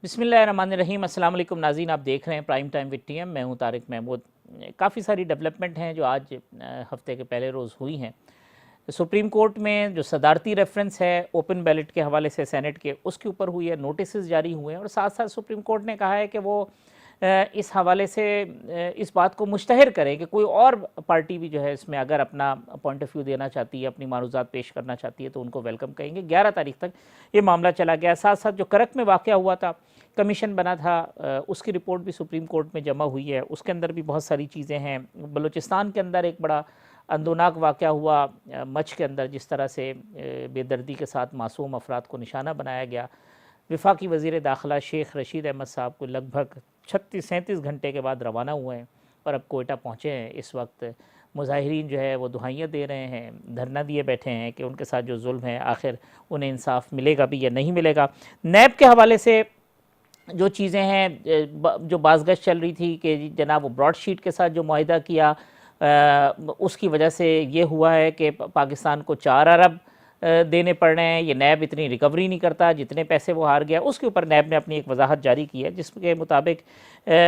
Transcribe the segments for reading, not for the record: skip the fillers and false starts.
बिस्मिल्लाहिर्रहमानिर्रहीम। अस्सलाम वालेकुम नाज़रीन, आप देख रहे हैं प्राइम टाइम विद टीएम। मैं हूं तारिक महमूद। काफ़ी सारी डेवलपमेंट हैं जो आज हफ्ते के पहले रोज़ हुई हैं। सुप्रीम कोर्ट में जो सदारती रेफरेंस है ओपन बैलेट के हवाले से सेनेट के, उसके ऊपर हुई है, नोटिस जारी हुए हैं और साथ साथ सुप्रीम कोर्ट ने कहा है कि वो इस हवाले से इस बात को मुश्तहर करें कि कोई और पार्टी भी जो है इसमें अगर अपना पॉइंट ऑफ व्यू देना चाहती है, अपनी मारूज़ात पेश करना चाहती है तो उनको वेलकम करेंगे। 11 तारीख तक ये मामला चला गया। साथ साथ जो करक में वाक़या हुआ था, कमीशन बना था, उसकी रिपोर्ट भी सुप्रीम कोर्ट में जमा हुई है। उसके अंदर भी बहुत सारी चीज़ें हैं। बलूचिस्तान के अंदर एक बड़ा अंदोनाक वाक़या हुआ मच के अंदर, जिस तरह से बेदर्दी के साथ मासूम अफराद को निशाना बनाया गया। वफाकी वज़ीर दाखिला शेख रशीद अहमद साहब को लगभग 36-37 घंटे के बाद रवाना हुए हैं और अब कोयटा पहुँचे हैं। इस वक्त मुजाहिरीन जो है वो दुहाइयाँ दे रहे हैं, धरना दिए बैठे हैं कि उनके साथ जो जुल्म है आखिर उन्हें इंसाफ मिलेगा भी या नहीं मिलेगा। नैब के हवाले से जो चीज़ें हैं, जो बाज़गश चल रही थी कि जनाब वो ब्रॉडशीट के साथ जो मुआहिदा किया, उसकी वजह से ये हुआ है कि पाकिस्तान को 4 अरब देने पड़ रहे हैं। ये नैब इतनी रिकवरी नहीं करता जितने पैसे वो हार गया। उसके ऊपर नैब ने अपनी एक वजाहत जारी की है जिसके मुताबिक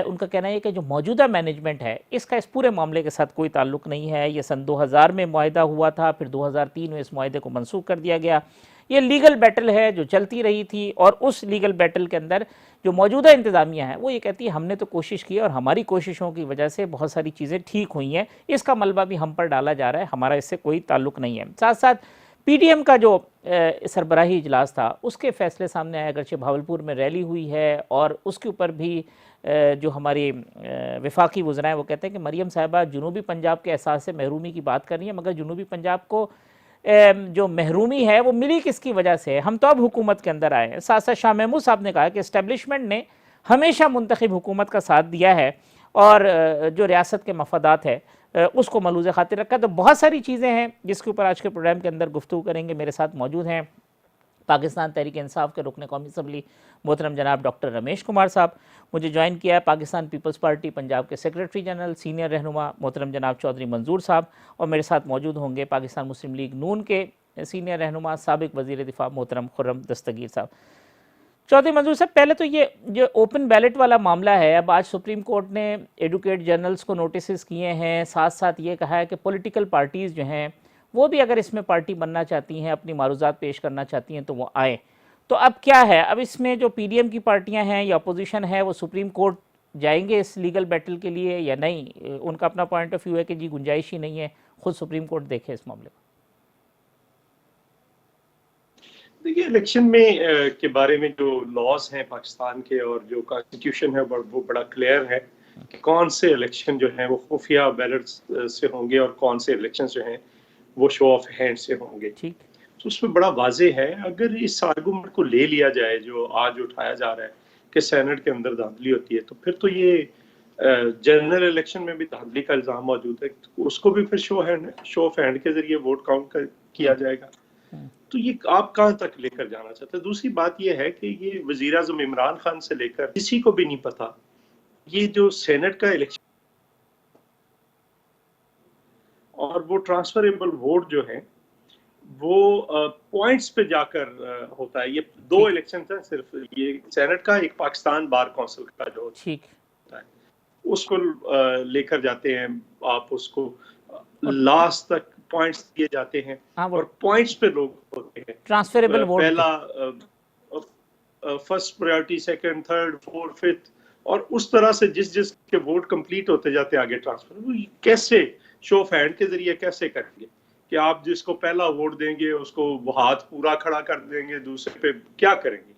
उनका कहना है कि जो मौजूदा मैनेजमेंट है इसका इस पूरे मामले के साथ कोई ताल्लुक़ नहीं है। ये सन 2000 में मुआहिदा हुआ था, फिर 2003 में इस मुआहिदे को मनसूख कर दिया गया। ये लीगल बैटल है जो चलती रही थी और उस लीगल बैटल के अंदर जो मौजूदा इंतज़ामिया है वो ये कहती है हमने तो कोशिश की और हमारी कोशिशों की वजह से बहुत सारी चीज़ें ठीक हुई हैं, इसका मलबा भी हम पर डाला जा रहा है, हमारा इससे कोई ताल्लुक़ नहीं है। साथ साथ पीडीएम का जो सरबराही इजलास था उसके फैसले सामने आए। अगरचे भावलपुर में रैली हुई है और उसके ऊपर भी जो हमारी वफाकी वज़रा हैं वो कहते हैं कि मरीम साहिबा जनूबी पंजाब के एहसास से महरूमी की बात कर रही हैं, मगर जनूबी पंजाब को जो महरूमी है वो मिली किसकी वजह से है, हम तो अब हुकूमत के अंदर आए हैं। साथ साथ शाह महमूद साहब ने कहा कि इस्टेब्लिशमेंट ने हमेशा मुंतखब हुकूमत का साथ दिया है और जो रियासत के मफादात है उसको मलूज़ खातिर रखा। तो बहुत सारी चीज़ें हैं जिसके ऊपर आज के प्रोग्राम के अंदर गुफ्तगू करेंगे। मेरे साथ मौजूद हैं पाकिस्तान तहरीक इंसाफ के रुकन कौमी असम्बली मोहतरम जनाब डॉक्टर रमेश कुमार साहब। मुझे ज्वाइन किया है पाकिस्तान पीपल्स पार्टी पंजाब के सेक्रेटरी जनरल सीनियर रहनुमा मोहतरम जनाब चौधरी मंजूर साहब, और मेरे साथ मौजूद होंगे पाकिस्तान मुस्लिम लीग नून के सीनियर रहनुमा साबिक वज़ीर दिफा मोहतरम खुर्रम दस्तगीर साहब। चौधरी मंजूर साहब, पहले तो ये जो ओपन बैलेट वाला मामला है, अब आज सुप्रीम कोर्ट ने एडवोकेट जनरल्स को नोटिस किए हैं, साथ साथ ये कहा है कि पॉलिटिकल पार्टीज़ जो हैं वो भी अगर इसमें पार्टी बनना चाहती हैं, अपनी मारूज़ात पेश करना चाहती हैं तो वो आए। तो अब क्या है, अब इसमें जो पीडीएम की पार्टियां हैं या अपोजिशन है वो सुप्रीम कोर्ट जाएंगे इस लीगल बैटल के लिए या नहीं? उनका अपना पॉइंट ऑफ व्यू है कि जी गुंजाइश ही नहीं है, खुद सुप्रीम कोर्ट देखे इस मामले को। देखिए, इलेक्शन में के बारे में जो लॉज हैं पाकिस्तान के और जो कॉन्स्टिट्यूशन है वो बड़ा क्लियर है कि कौन से इलेक्शन जो हैं वो खुफिया बैलेट से होंगे और कौन से इलेक्शन जो हैं वो शो ऑफ हैंड से होंगे। ठीक, तो उसमें बड़ा वाजे है, अगर इस आर्गूमेंट को ले लिया जाए जो आज उठाया जा रहा है कि सेनेट के अंदर धांधली होती है, तो फिर तो ये जनरल इलेक्शन में भी धांधली का इल्जाम मौजूद है, तो उसको भी फिर शो ऑफ हैंड के जरिए वोट काउंट किया जाएगा। तो ये आप कहां तक लेकर जाना चाहते हैं? दूसरी बात ये है कि ये वजीर आजम इमरान खान से लेकर किसी को भी नहीं पता ये जो सेनेट का इलेक्शन और वो ट्रांसफरेबल वोट जो है वो पॉइंट्स पे जाकर होता है। ये दो इलेक्शन है सिर्फ, ये सेनेट का, एक पाकिस्तान बार काउंसिल का जो होता है उसको लेकर जाते हैं आप, उसको लास्ट तक पॉइंट्स दिए जाते हैं और पॉइंट्स पे लोग होते हैं। ट्रांसफरेबल वोट पहला first priority, second, third, fourth, fifth, और उस तरह से जिस जिस के वोट कंप्लीट होते जाते आगे ट्रांसफर। कैसे शो ऑफ हैंड के जरिए कैसे करेंगे कि आप जिसको पहला वोट देंगे उसको वो हाथ पूरा खड़ा कर देंगे, दूसरे पे क्या करेंगे,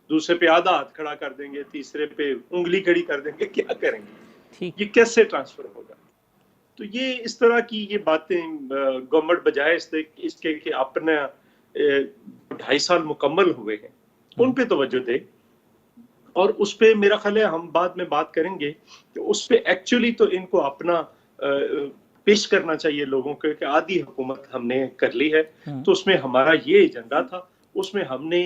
दूसरे पे आधा हाथ खड़ा कर देंगे, तीसरे पे उंगली खड़ी कर देंगे, क्या करेंगे? ये कैसे ट्रांसफर होगा? तो ये इस तरह की ये बातें गवर्नमेंट बजाय इसके कि अपने 2.5 साल मुकम्मल हुए हैं उन पे तवज्जो दे, और उस पे मेरा ख्याल है हम बाद में बात करेंगे कि उस पे एक्चुअली तो इनको अपना पेश करना चाहिए लोगों को कि आधी हुकूमत हमने कर ली है, तो उसमें हमारा ये एजेंडा था, उसमें हमने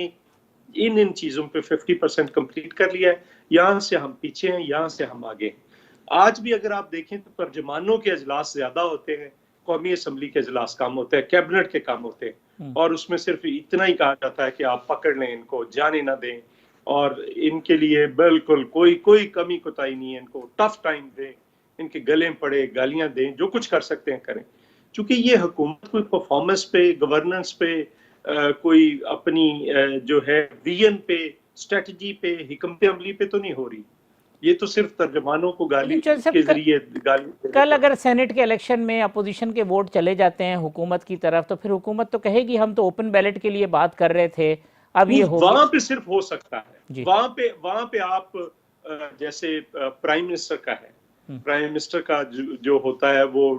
इन चीजों पे 50% कंप्लीट कर लिया है, यहाँ से हम पीछे हैं, यहाँ से हम आगे हैं। आज भी अगर आप देखें तो तर्जमानों के अजलास ज्यादा होते हैं, कौमी असम्बली के अजलास कम होते हैं, कैबिनेट के काम होते हैं, और उसमें सिर्फ इतना ही कहा जाता है कि आप पकड़ लें इनको, जाने ना दें, और इनके लिए बिल्कुल कोई कोई कमी कोताही नहीं है। इनको टफ टाइम दें, इनके गले पड़े, गालियां दें, जो कुछ कर सकते हैं करें। क्योंकि ये हुकूमत कोई परफॉर्मेंस पे, गवर्नेंस पे, कोई अपनी जो है विजन पे, स्ट्रेटजी पे, हिकमत अमली पे तो नहीं हो रही। ये तो सिर्फ तर्जमानों को गाली लेकिन चौधरी के साहब, जरिए गाली देने कल पे। अगर सेनेट के इलेक्शन में अपोजिशन के वोट चले जाते हैं हुकूमत की तरफ, तो फिर हुकूमत तो कहेगी हम तो ओपन बैलेट के लिए बात कर रहे थे, अब ये हो गया। वहां पे सिर्फ हो सकता है, जी। वहां पे आप जैसे प्राइम मिनिस्टर का है, प्राइम मिनिस्टर का जो होता है वो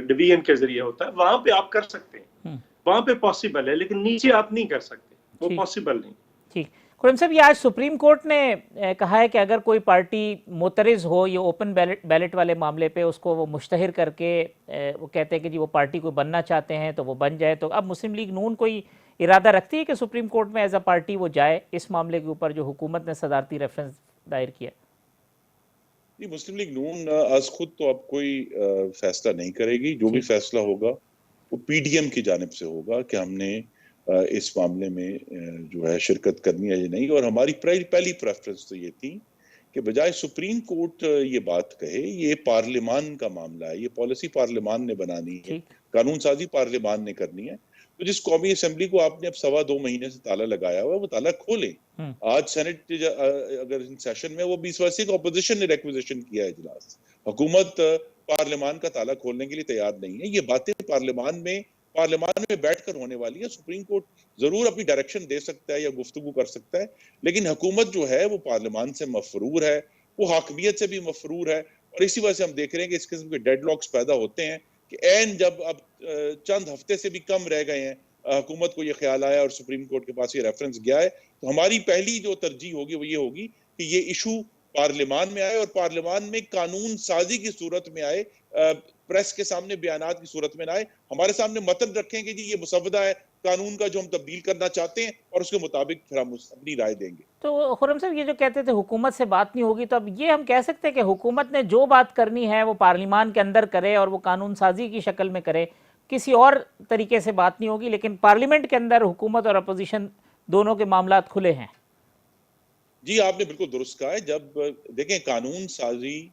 डिवीजन के जरिए होता है, वहां पे आप कर सकते हैं, वहां पे पॉसिबल है, लेकिन नीचे आप नहीं कर सकते, वो ठीक पॉसिबल नहीं। ठीक। खुर्रम साहब, ये आज सुप्रीम कोर्ट ने कहा है कि अगर कोई पार्टी मोतरज़ हो ये ओपन बैलेट वाले मामले पे, उसको वो मुश्तहिर करके वो कहते हैं कि जी वो पार्टी को बनना चाहते हैं तो वो बन जाए। तो अब मुस्लिम लीग नून कोई इरादा रखती है कि सुप्रीम कोर्ट में एज अ पार्टी वो जाए इस मामले के ऊपर जो हुकूमत ने सदारती रेफरेंस दायर किया? ये मुस्लिम लीग नून आज खुद तो अब कोई फैसला नहीं करेगी। जो भी फैसला होगा वो पीडीएम की जानिब से होगा कि हमने इस मामले में जो है शिरकत करनी है या नहीं। और हमारी पहली प्रेफरेंस तो ये थी कि बजाय सुप्रीम कोर्ट ये बात कहे, ये पार्लियामान का मामला है, ये पॉलिसी पार्लियामान ने बनानी है, कानून साजी पार्लियामान ने करनी है। तो जिस कौमी असेंबली को आपने अब 2.25 महीने से ताला लगाया हुआ है, वो ताला खोले। आज सेनेट अगर सेशन में वो 20 वर्षीय का ऑपोजिशन ने रिक्वेजिशन किया है इजलास, हुकूमत पार्लियामान का ताला खोलने के लिए तैयार नहीं है। ये बातें पार्लियामान में बैठकर होने वाली है। सुप्रीम कोर्ट जरूर अपनी डायरेक्शन दे सकता है या गुफ्तगू कर सकता है, लेकिन हुकूमत जो है वो पार्लियामान से मफरूर है, वो हाकमियत से भी मफरूर है। और इसी वजह से हम देख रहे हैं कि इस किस्म के डेडलॉक्स पैदा होते हैं कि ऐन जब अब चंद हफ्ते से भी कम रह गए हैं, हुकूमत को ये ख्याल आया और सुप्रीम कोर्ट के पास ये रेफरेंस गया है, तो हमारी पहली जो तरजीह होगी वो ये होगी कि ये इशू पार्लियामान में आए और पार्लियामान में कानून साजी की सूरत में आए, प्रेस के सामने बयानात की सूरत में ना आए। हमारे सामने मतन रखें कि जी ये मुसवदा है कानून का जो हम तब्दील करना चाहते हैं, और उसके मुताबिक फिर हम अपनी राय देंगे। तो खुर्रम साहब, ये जो कहते थे हुकूमत से बात नहीं होगी, तो अब ये हम कह सकते हैं कि हुकूमत ने जो बात करनी है वो पार्लियामान के अंदर करे और वो कानून साजी की शक्ल में करे, किसी और तरीके से बात नहीं होगी, लेकिन पार्लियामेंट के अंदर हुकूमत और अपोजिशन दोनों के मामलात खुले हैं। जी, आपने बिल्कुल दुरुस्त कहा है। जब देखें कानून साजी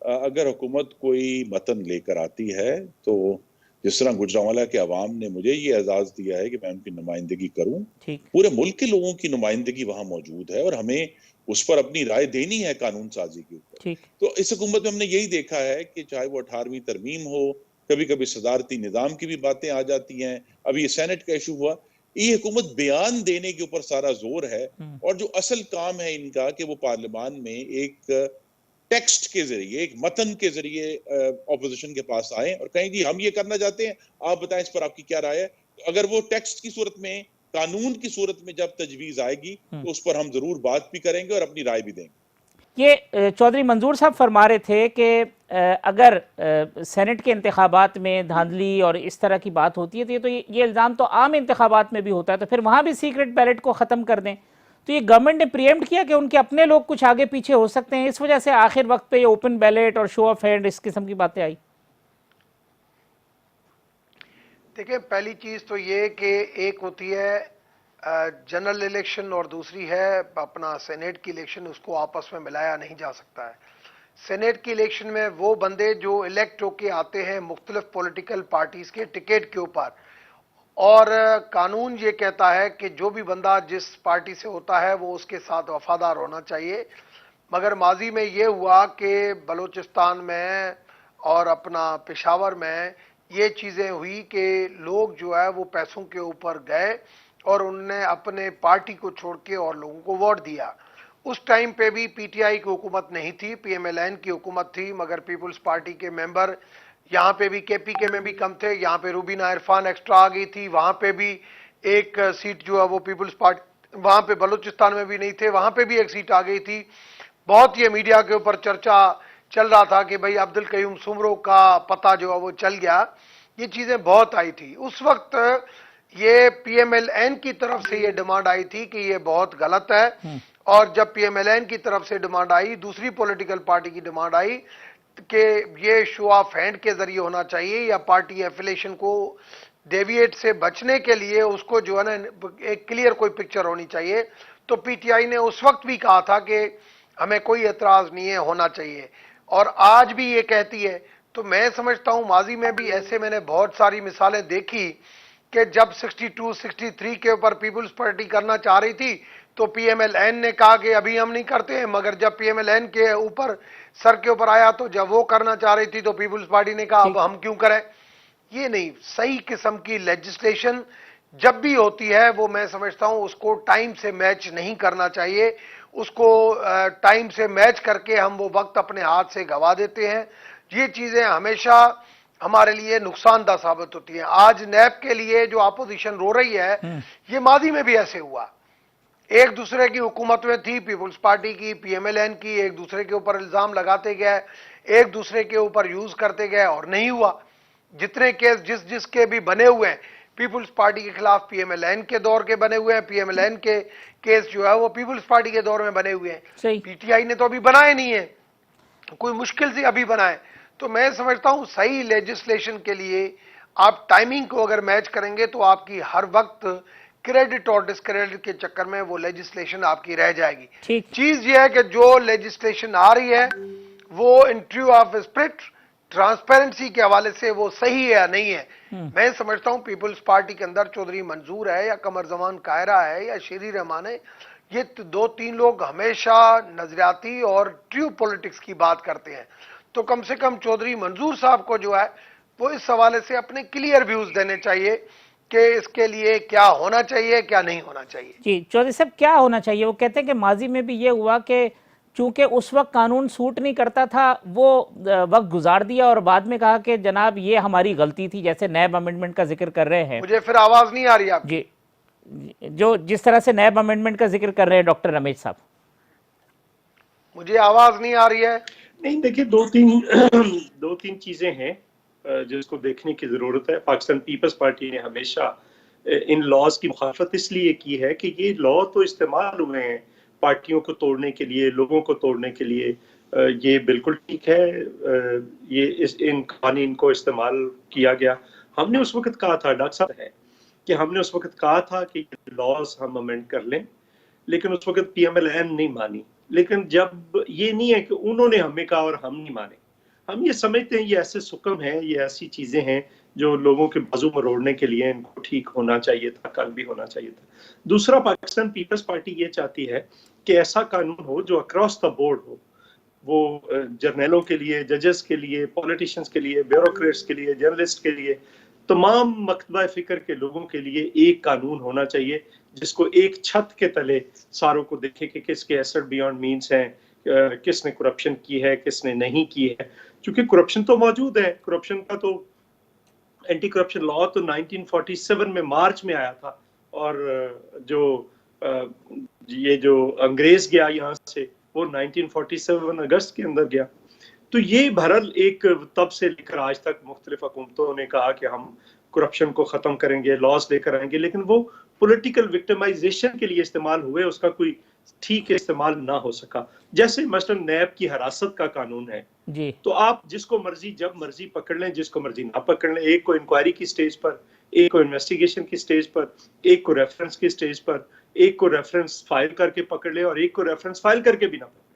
अगर हुकूमत कोई मतन लेकर आती है, तो जिस तरह गुजरांवाला के अवाम ने मुझे ये एजाज दिया है कि मैं उनकी नुमाइंदगी करूं, पूरे मुल्क के लोगों की नुमाइंदगी वहां मौजूद है और हमें उस पर अपनी राय देनी है कानून साजी के ऊपर। तो इस हुकूमत में हमने यही देखा है कि चाहे वो 18वीं तरमीम हो, कभी कभी सदारती निजाम की भी बातें आ जाती हैं, अभी ये सेनेट का इशू हुआ, ये हुकूमत बयान देने के ऊपर सारा जोर है। और जो असल काम है इनका कि वो पार्लियामान में एक टेक्स्ट के जरिए, एक मतन के जरिए ऑपोजिशन के पास आए और कहें जी हम ये करना चाहते हैं, आप बताएं इस पर आपकी क्या राय है। तो अगर वो टेक्स्ट की सूरत में, कानून की सूरत में जब तजवीज आएगी तो उस पर हम जरूर बात भी करेंगे और अपनी राय भी देंगे। ये चौधरी मंजूर साहब फरमा रहे थे कि अगर सेनेट के इंतखाबात में धांधली और इस तरह की बात होती है तो ये इल्ज़ाम तो आम इंतखाबात में भी होता है, तो फिर वहाँ भी सीक्रेट बैलेट को ख़त्म कर दें। तो ये गवर्नमेंट ने प्रीएम्प्ट किया कि उनके अपने लोग कुछ आगे पीछे हो सकते हैं, इस वजह से आखिर वक्त पे ये ओपन बैलेट और शो ऑफ हैंड इस किस्म की बातें आई। देखिए, पहली चीज़ तो ये कि एक होती है जनरल इलेक्शन और दूसरी है अपना सेनेट की इलेक्शन, उसको आपस में मिलाया नहीं जा सकता है। सेनेट की इलेक्शन में वो बंदे जो इलेक्ट होके आते हैं मुख्तलिफ पॉलिटिकल पार्टीज़ के टिकट के ऊपर, और कानून ये कहता है कि जो भी बंदा जिस पार्टी से होता है वो उसके साथ वफादार होना चाहिए। मगर माजी में ये हुआ कि बलूचिस्तान में और अपना पेशावर में ये चीज़ें हुई कि लोग जो है वो पैसों के ऊपर गए और उनने अपने पार्टी को छोड़ के और लोगों को वोट दिया। उस टाइम पे भी पीटीआई की हुकूमत नहीं थी, पीएमएलएन की हुकूमत थी, मगर पीपल्स पार्टी के मेंबर यहाँ पे भी केपीके में भी कम थे। यहाँ पे रूबीना इरफान एक्स्ट्रा आ गई थी, वहाँ पे भी एक सीट जो है वो पीपल्स पार्टी, वहाँ पे बलूचिस्तान में भी नहीं थे, वहाँ पे भी एक सीट आ गई थी। बहुत ये मीडिया के ऊपर चर्चा चल रहा था कि भाई अब्दुल कयूम सुमरो का पता जो है वो चल गया। ये चीज़ें बहुत आई थी उस वक्त। ये पीएमएलएन की तरफ से ये डिमांड आई थी कि ये बहुत गलत है, और जब पीएमएलएन की तरफ से डिमांड आई, दूसरी पॉलिटिकल पार्टी की डिमांड आई कि ये शो ऑफ हैंड के जरिए होना चाहिए या पार्टी एफिलेशन को डेविएट से बचने के लिए उसको जो है ना एक क्लियर कोई पिक्चर होनी चाहिए। तो पीटीआई ने उस वक्त भी कहा था कि हमें कोई एतराज नहीं है, होना चाहिए, और आज भी ये कहती है। तो मैं समझता हूं माजी में भी ऐसे मैंने बहुत सारी मिसालें देखी कि जब 62, 63 के ऊपर पीपुल्स पार्टी करना चाह रही थी तो पीएमएलएन ने कहा कि अभी हम नहीं करते हैं, मगर जब पीएमएलएन के ऊपर सर के ऊपर आया तो जब वो करना चाह रही थी तो पीपुल्स पार्टी ने कहा अब हम क्यों करें। ये नहीं, सही किस्म की लेजिस्लेशन जब भी होती है वो मैं समझता हूं उसको टाइम से मैच नहीं करना चाहिए। उसको टाइम से मैच करके हम वो वक्त अपने हाथ से गवा देते हैं। ये चीजें हमेशा हमारे लिए नुकसानदा साबित होती है। आज नैब के लिए जो अपोजिशन रो रही है, ये मादी में भी ऐसे हुआ। एक दूसरे की हुकूमत में थी, पीपुल्स पार्टी की, पीएमएलएन की, एक दूसरे के ऊपर इल्जाम लगाते गए, एक दूसरे के ऊपर यूज करते गए और नहीं हुआ। जितने केस जिसके भी बने हुए हैं पीपुल्स पार्टी के खिलाफ पीएमएलएन के दौर के बने हुए हैं, पीएमएलएन के केस जो है वो पीपुल्स पार्टी के दौर में बने हुए हैं। पीटीआई ने तो अभी बनाए नहीं है, कोई मुश्किल से अभी बनाए। तो मैं समझता हूं सही लेजिस्लेशन के लिए आप टाइमिंग को अगर मैच करेंगे तो आपकी हर वक्त क्रेडिट और डिस्क्रेडिट के चक्कर में वो लेजिस्लेशन आपकी रह जाएगी। चीज ये है कि जो लेजिस्लेशन आ रही है वो in true of spirit, transparency के हवाले से वो सही है या नहीं है। मैं समझता हूं पीपुल्स पार्टी के अंदर चौधरी मंजूर है या कमर जमान कायरा है या शेरी रहमान है, ये दो तीन लोग हमेशा नजरियाती और ट्रू पॉलिटिक्स की बात करते हैं। तो कम से कम चौधरी मंजूर साहब को जो है वो इस हवाले से अपने क्लियर व्यूज देने चाहिए कि इसके लिए क्या होना चाहिए, क्या नहीं होना चाहिए। जी चौधरी साहब, क्या होना चाहिए? वो कहते हैं कि माजी में भी ये हुआ कि चूंकि उस वक्त कानून सूट नहीं करता था, वो वक्त गुजार दिया और बाद में कहा कि जनाब ये हमारी गलती थी, जैसे नैब अमेंडमेंट का जिक्र कर रहे हैं। मुझे फिर आवाज नहीं आ रही आपकी। जी, जो जिस तरह से नैब अमेंडमेंट का जिक्र कर रहे हैं डॉक्टर रमेश साहब, मुझे आवाज नहीं आ रही है। नहीं, देखिए दो तीन चीजें हैं जिसको देखने की जरूरत है। पाकिस्तान पीपल्स पार्टी ने हमेशा इन लॉज की मुखालफत इसलिए की है कि ये लॉ तो इस्तेमाल हुए हैं पार्टियों को तोड़ने के लिए, लोगों को तोड़ने के लिए। ये बिल्कुल ठीक है, ये इन कानून को इस्तेमाल किया गया। हमने उस वक्त कहा था, डॉक्टर साहब है कि हमने उस वक्त कहा था कि लॉज हम अमेंड कर लें, लेकिन उस वक्त पीएमएलएन नहीं मानी। लेकिन जब ये नहीं है कि उन्होंने हमें कहा और हम नहीं माने, हम ये समझते हैं ये ऐसे सुकम है, ये ऐसी चीजें हैं जो लोगों के बाजू मरोड़ने के लिए इनको ठीक होना चाहिए था, कल भी होना चाहिए था। दूसरा, पाकिस्तान पीपल्स पार्टी ये चाहती है कि ऐसा कानून हो जो अक्रॉस द बोर्ड हो, वो जर्नलों के लिए, जजेस के लिए, पॉलिटिशियंस के लिए, ब्यूरोक्रेट्स के लिए, जर्नलिस्ट के लिए, तमाम मकतबा फिक्र के लोगों के लिए एक कानून होना चाहिए जिसको एक छत के तले सारों को देखे कि किसके एसेट बियॉन्ड मीन्स हैं, किसने करप्शन की है, किसने नहीं की है। क्योंकि करप्शन तो मौजूद है। करप्शन का तो एंटी करप्शन लॉ तो 1947 में मार्च में आया था, और ये जो अंग्रेज गया यहाँ से वो 1947 अगस्त के अंदर गया। तो ये बहरहाल एक तब से लेकर आज तक मुख्तलिफ हुकूमतों ने कहा कि हम करप्शन को खत्म करेंगे, लॉस लेकर आएंगे, लेकिन वो पॉलिटिकल विक्टिमाइजेशन के लिए इस्तेमाल हुए, उसका कोई ठीक इस्तेमाल ना हो सका। जैसे मसलन नैब की हिरासत का कानून है जी, तो आप जिसको मर्जी जब मर्जी पकड़ लें, जिसको मर्जी ना पकड़ लें। एक को इंक्वायरी की स्टेज पर, एक को इन्वेस्टिगेशन की स्टेज पर, एक को रेफरेंस की स्टेज पर, एक को रेफरेंस फाइल करके पकड़ ले और एक को रेफरेंस फाइल करके भी ना पकड़े।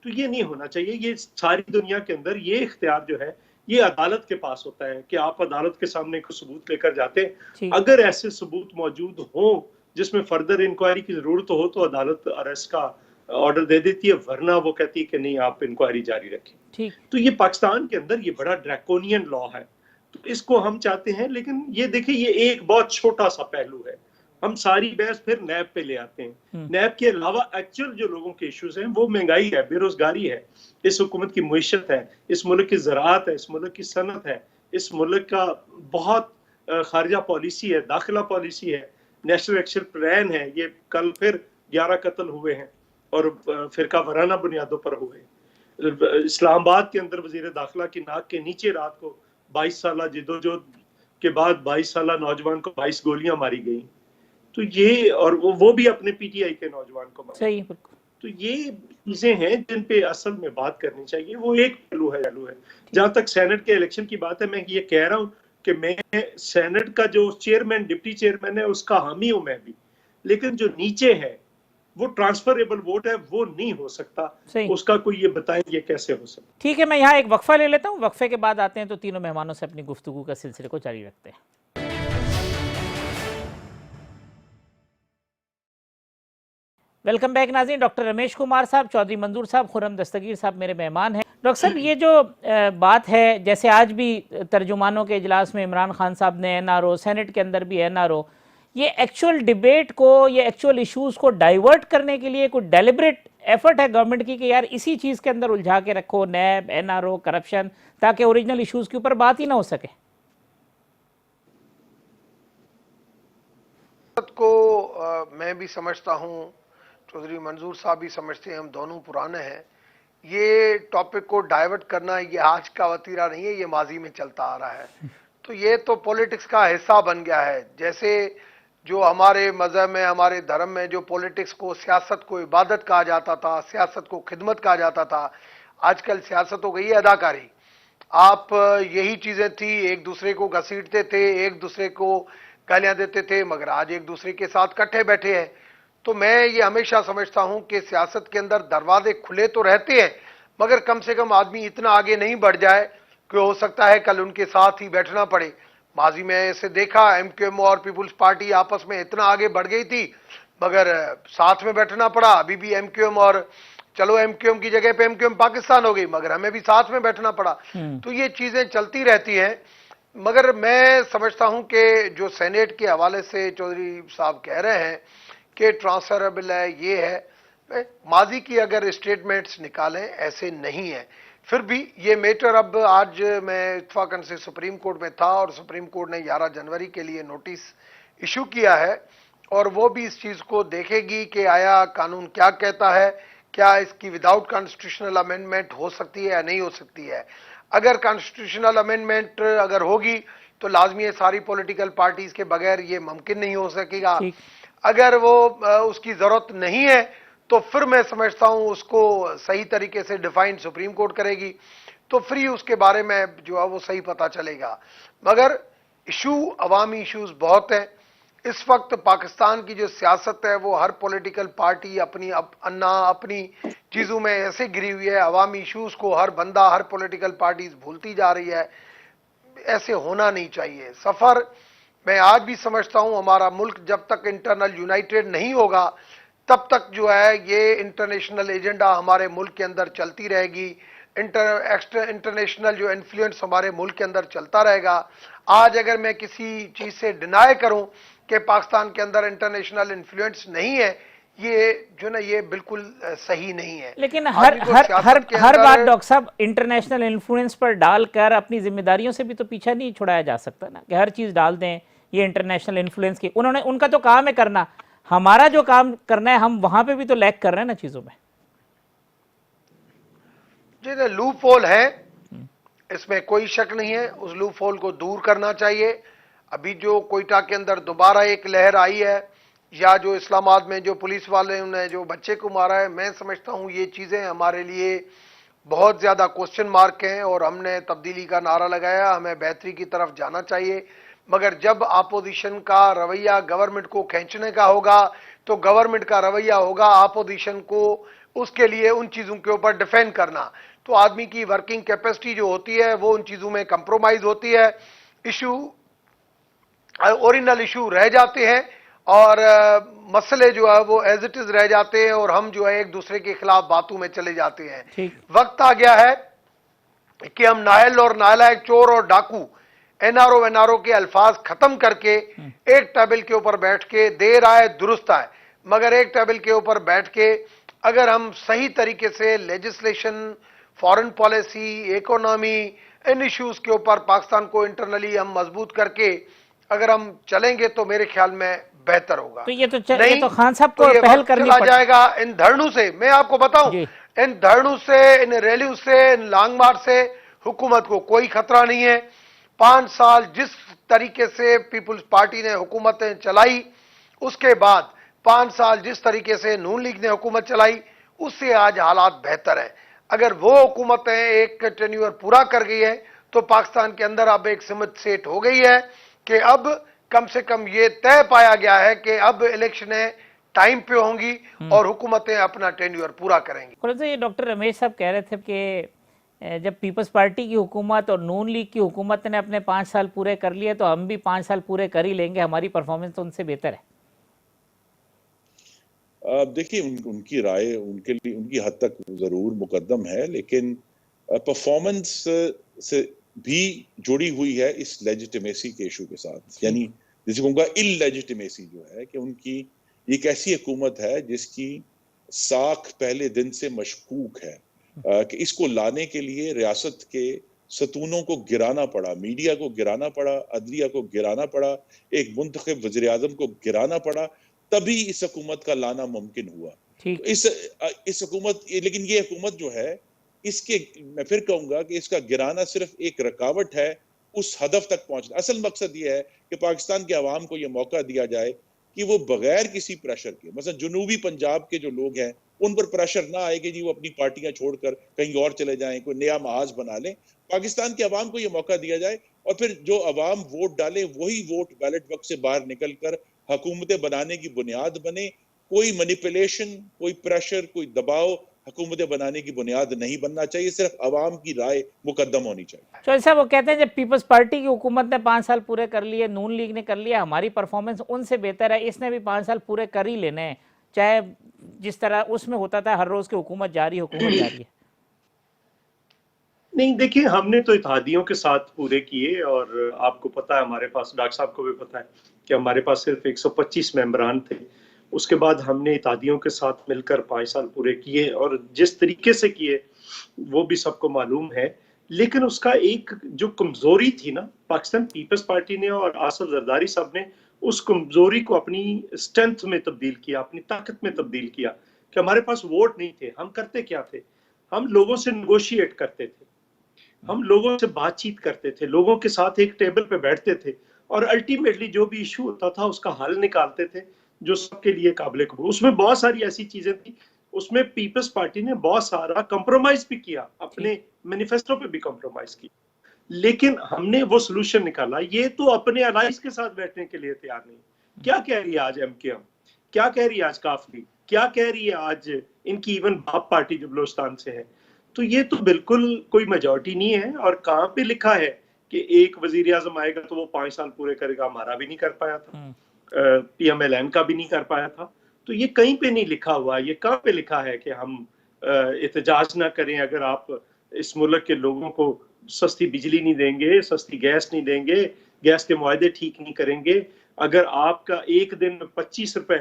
तो ये नहीं होना चाहिए। ये सारी दुनिया के अंदर ये इख्तियार जो है ये अदालत के पास होता है कि आप अदालत के सामने को सबूत लेकर जाते हैं। अगर ऐसे सबूत मौजूद हो जिसमें फर्दर इंक्वायरी की जरूरत हो तो अदालत अरेस्ट का ऑर्डर दे देती है, वरना वो कहती है कि नहीं, आप इंक्वायरी जारी रखें। तो ये पाकिस्तान के अंदर ये बड़ा ड्रैकोनियन लॉ है, तो इसको हम चाहते हैं। लेकिन ये देखिए, ये एक बहुत छोटा सा पहलू है। हम सारी बहस फिर नैब पे ले आते हैं। नैब के अलावा एक्चुअल जो लोगों के इश्यूज हैं वो महंगाई है, बेरोजगारी है, इस हुकूमत की मुईशत है, इस मुल्क की ज़राअत है, इस मुल्क की सनत है, इस मुल्क का बहुत खारजा पॉलिसी है, दाखिला पॉलिसी है, नेशनल एक्शन प्लान है। ये कल फिर 11 कत्ल हुए हैं और फिरका वराना बुनियादों पर हुए। इस्लामाबाद के अंदर वजीर दाखिला की नाक के नीचे रात को 22 साल जिदोजहद के बाद 22 साल नौजवान को 22 गोलियां मारी गई। तो ये, और वो भी अपने पीटीआई के नौजवान को मारा। सही। तो ये चीजें हैं जिन पे असल में बात करनी चाहिए। वो एक पहलू है। जहां तक सेनेट के इलेक्शन की बात है, मैं ये कह रहा हूँ कि मैं सेनेट का जो चेयरमैन, डिप्टी चेयरमैन है, उसका हामी हूं मैं भी। लेकिन जो नीचे है वो ट्रांसफरेबल वोट है, वो नहीं हो सकता। सही। उसका कोई ये बताएं ये कैसे हो सकता। ठीक है, मैं यहाँ एक वक्फा ले लेता हूँ, वक्फे के बाद आते हैं तो तीनों मेहमानों से अपनी गुफ्तगू का सिलसिले को जारी रखते हैं। वेलकम बैक नाज़रीन। डॉक्टर रमेश कुमार साहब, चौधरी मंजूर साहब, खुर्रम दस्तगीर साहब मेरे मेहमान हैं। डॉक्टर साहब, ये जो बात है, जैसे आज भी तर्जुमानों के इजलास में इमरान खान साहब ने एनआरओ, सेनेट के अंदर भी एनआरओ, ये एक्चुअल डिबेट को, ये एक्चुअल इश्यूज़ को डाइवर्ट करने के लिए कोई डेलिब्रेट एफर्ट है गवर्नमेंट की कि यार इसी चीज़ के अंदर उलझा के रखो, नैब, एनआरओ, करप्शन, ताकि ओरिजिनल इश्यूज़ के ऊपर बात ही ना हो सके? मैं भी समझता हूं, चौधरी मंजूर साहब भी समझते हैं, हम दोनों पुराने हैं। ये टॉपिक को डाइवर्ट करना ये आज का वतीरा नहीं है, ये माजी में चलता आ रहा है। तो ये तो पॉलिटिक्स का हिस्सा बन गया है। जैसे जो हमारे मजहब में, हमारे धर्म में जो पॉलिटिक्स को, सियासत को इबादत कहा जाता था, सियासत को खिदमत कहा जाता था, आजकल सियासत हो गई है अदाकारी। आप यही चीजें थी, एक दूसरे को घसीटते थे, एक दूसरे को गालियां देते थे, मगर आज एक दूसरे के साथ इकट्ठे बैठे हैं। तो मैं ये हमेशा समझता हूं कि सियासत के अंदर दरवाजे खुले तो रहते हैं, मगर कम से कम आदमी इतना आगे नहीं बढ़ जाए कि हो सकता है कल उनके साथ ही बैठना पड़े। माजी में ऐसे देखा, एमक्यूएम और पीपुल्स पार्टी आपस में इतना आगे बढ़ गई थी, मगर साथ में बैठना पड़ा। अभी भी एमक्यूएम और, चलो एमक्यूएम की जगह पे एमक्यूएम पाकिस्तान हो गई, मगर हमें भी साथ में बैठना पड़ा। तो ये चीजें चलती रहती हैं। मगर मैं समझता हूं कि जो सेनेट के हवाले से चौधरी साहब कह रहे हैं कि ट्रांसफरेबल है, ये है, माजी की अगर स्टेटमेंट्स निकालें, ऐसे नहीं है। फिर भी ये मैटर, अब आज मैं इत्तफाकन से सुप्रीम कोर्ट में था और सुप्रीम कोर्ट ने 11 जनवरी के लिए नोटिस इशू किया है, और वो भी इस चीज को देखेगी कि आया कानून क्या कहता है, क्या इसकी विदाउट कॉन्स्टिट्यूशनल अमेंडमेंट हो सकती है या नहीं हो सकती है। अगर कॉन्स्टिट्यूशनल अमेंडमेंट अगर होगी तो लाजमी है सारी पॉलिटिकल पार्टीज के बगैर ये मुमकिन नहीं हो सकेगा। अगर वो उसकी जरूरत नहीं है तो फिर मैं समझता हूं उसको सही तरीके से डिफाइन सुप्रीम कोर्ट करेगी, तो फिर उसके बारे में जो है वो सही पता चलेगा। मगर इशू, अवामी इश्यूज बहुत हैं। इस वक्त पाकिस्तान की जो सियासत है वो हर पॉलिटिकल पार्टी अपनी चीजों में ऐसे गिरी हुई है, अवामी इश्यूज को हर बंदा, हर पॉलिटिकल पार्टी भूलती जा रही है। ऐसे होना नहीं चाहिए। सफर, मैं आज भी समझता हूं हमारा मुल्क जब तक इंटरनल यूनाइटेड नहीं होगा तब तक जो है ये इंटरनेशनल एजेंडा हमारे मुल्क के अंदर चलती रहेगी, इंटरनेशनल जो इन्फ्लुएंस हमारे मुल्क के अंदर चलता रहेगा। आज अगर मैं किसी चीज से डिनाई करूं कि पाकिस्तान के अंदर इंटरनेशनल इन्फ्लुएंस नहीं है, ये जो ना ये बिल्कुल सही नहीं है। लेकिन हर बात डॉक्टर साहब इंटरनेशनल इन्फ्लुएंस पर डालकर अपनी जिम्मेदारियों से भी तो पीछा नहीं छुड़ाया जा सकता ना, कि हर चीज डाल दें ये इंटरनेशनल इन्फ्लुएंस की। उनका तो काम है करना, हमारा जो काम करना है हम वहां पे भी तो लैक कर रहे हैं ना चीजों में। जी, लूप होल है, इसमें कोई शक नहीं है। उस लूप होल को दूर करना चाहिए। अभी जो कोयटा के अंदर दोबारा एक लहर आई है, या जो इस्लामाबाद में जो पुलिस वाले ने जो बच्चे को मारा है, मैं समझता हूं ये चीजें हमारे लिए बहुत ज्यादा क्वेश्चन मार्क हैं, और हमने तब्दीली का नारा लगाया, हमें बेहतरी की तरफ जाना चाहिए। मगर जब अपोजिशन का रवैया गवर्नमेंट को खींचने का होगा तो गवर्नमेंट का रवैया होगा अपोजिशन को उसके लिए उन चीजों के ऊपर डिफेंड करना। तो आदमी की वर्किंग कैपेसिटी जो होती है वो उन चीजों में कंप्रोमाइज होती है, इशू, ओरिजिनल इशू रह जाते हैं, और मसले जो है वो एज इट इज रह जाते हैं, और हम जो है एक दूसरे के खिलाफ बातों में चले जाते हैं। वक्त आ गया है कि हम नाहल और नालायक, चोर और डाकू, एनआरओ के अल्फाज खत्म करके एक टेबल के ऊपर बैठ के, देर आए दुरुस्त आए, मगर एक टेबल के ऊपर बैठ के अगर हम सही तरीके से लेजिस्लेशन, फॉरेन पॉलिसी, इकोनॉमी, इन इश्यूज के ऊपर पाकिस्तान को इंटरनली हम मजबूत करके अगर हम चलेंगे तो मेरे ख्याल में बेहतर होगा। तो ये तो खान साहब को पहल करनी पड़ जाएगा। इन धरनों से, मैं आपको बताऊं, इन धरनों से, इन रैलियों से, इन लॉन्ग मार्च से हुकूमत को कोई खतरा नहीं है। 5 साल जिस तरीके से पीपुल्स पार्टी ने हुकूमतें चलाई, उसके बाद 5 साल जिस तरीके से नून लीग ने हुकूमत चलाई, उससे आज हालात बेहतर है। अगर वो हुकूमतें एक टेन्यूर पूरा कर गई है तो पाकिस्तान के अंदर अब एक सिमत सेट हो गई है कि अब कम से कम ये तय पाया गया है कि अब इलेक्शनें टाइम पे होंगी और हुकूमतें अपना टेन्योर पूरा करेंगी। खुद से ये डॉक्टर रमेश साहब कह रहे थे कि जब पीपल्स पार्टी की हुकूमत और नून लीग की हुकूमत ने अपने 5 साल पूरे कर लिए तो हम भी 5 साल पूरे कर ही लेंगे, हमारी परफॉर्मेंस तो उनसे बेहतर है। देखिए उनकी राय उनके लिए उनकी हद तक जरूर मुकद्दम है, लेकिन परफॉर्मेंस से भी जुड़ी हुई है इस लेजिटिमेसी के इशू के साथ, यानी जिसे कहूँगा इललेजिटिमेसी जो है कि उनकी एक ऐसी हुकूमत है जिसकी साख पहले दिन से मशकूक है कि इसको लाने के लिए रियासत के सतूनों को गिराना पड़ा, मीडिया को गिराना पड़ा, अदलिया को गिराना पड़ा, एक मुंतखब वज़ीर आज़म को गिराना पड़ा, तभी इस हुकूमत का लाना मुमकिन हुआ। तो इस हुकूमत, लेकिन ये हुकूमत जो है इसके, मैं फिर कहूंगा कि इसका गिराना सिर्फ एक रुकावट है उस हदफ तक पहुंचना। असल मकसद ये है कि पाकिस्तान के अवाम को ये मौका दिया जाए कि वो बगैर किसी प्रेशर के, मतलब जनूबी पंजाब के जो लोग हैं उन पर प्रेशर ना आए कि जी वो अपनी पार्टियां छोड़कर कहीं और चले जाएं, कोई नया महाज बना लें। पाकिस्तान के अवाम को ये मौका दिया जाए और फिर जो अवाम वोट डाले वही वोट बैलेट बॉक्स से बाहर निकलकर हुकूमतें बनाने की बुनियाद बने। कोई मैनिपुलेशन, कोई प्रेशर, कोई दबाव हुकूमतें बनाने की बुनियाद नहीं बनना चाहिए, सिर्फ अवाम की राय मुकद्दम होनी चाहिए। चौधरी साहब वो कहते हैं जब पीपल्स पार्टी की हुकूमत ने 5 साल पूरे कर लिए, नून लीग ने कर लिया, हमारी परफॉर्मेंस उनसे बेहतर है, इसने भी 5 साल पूरे कर ही लेने हैं, चाहे जिस तरह उसमें होता था हर रोज की हुकूमत जारी है। नहीं, देखिए हमने तो इत्तेहादियों के साथ पूरे किए और आपको पता है, हमारे पास, डॉक्टर साहब को भी पता है कि हमारे पास सिर्फ 125 मेंबरान थे। उसके बाद हमने इत्तेहादियों के साथ मिलकर 5 साल पूरे किए और जिस तरीके से किए वो भी सबको मालूम है। लेकिन उसका एक जो कमजोरी थी ना, पाकिस्तान पीपल्स पार्टी ने और आसिफ जरदारी साहब ने उस कमजोरी को अपनी स्ट्रेंथ में तब्दील किया, अपनी ताकत में तब्दील किया कि हमारे पास वोट नहीं थे। हम करते क्या थे, हम लोगों से नेगोशिएट करते थे, हम लोगों से बातचीत करते थे, लोगों के साथ एक टेबल पे बैठते थे और अल्टीमेटली जो भी इशू होता था उसका हल निकालते थे जो सबके लिए काबिल कबूल। उसमें बहुत सारी ऐसी चीजें थी, उसमें पीपल्स पार्टी ने बहुत सारा कंप्रोमाइज भी किया, अपने मैनिफेस्टो पे भी कंप्रोमाइज किया, लेकिन हमने वो सोल्यूशन निकाला। ये तो अपने अलाइज के साथ बैठने के लिए तैयार नहीं। क्या कह रही है आज एमकेएम, क्या कह रही है आज काफली, क्या कह रही है आज इनकी इवन बाप पार्टी जो बलोचिस्तान से है। तो ये तो बिल्कुल कोई मेजॉरिटी नहीं है। और कहाँ पे लिखा है कि एक वजीर आजम आएगा तो वो 5 साल पूरे करेगा? हमारा भी नहीं कर पाया था, PMLN का भी नहीं कर पाया था। तो ये कहीं पे नहीं लिखा हुआ। ये कहाँ पे लिखा है कि हम एहतजाज ना करें अगर आप इस मुल्क के लोगों को सस्ती बिजली नहीं देंगे, सस्ती गैस नहीं देंगे, गैस के मुआहदे ठीक नहीं करेंगे, अगर आपका एक दिन में 25 रुपए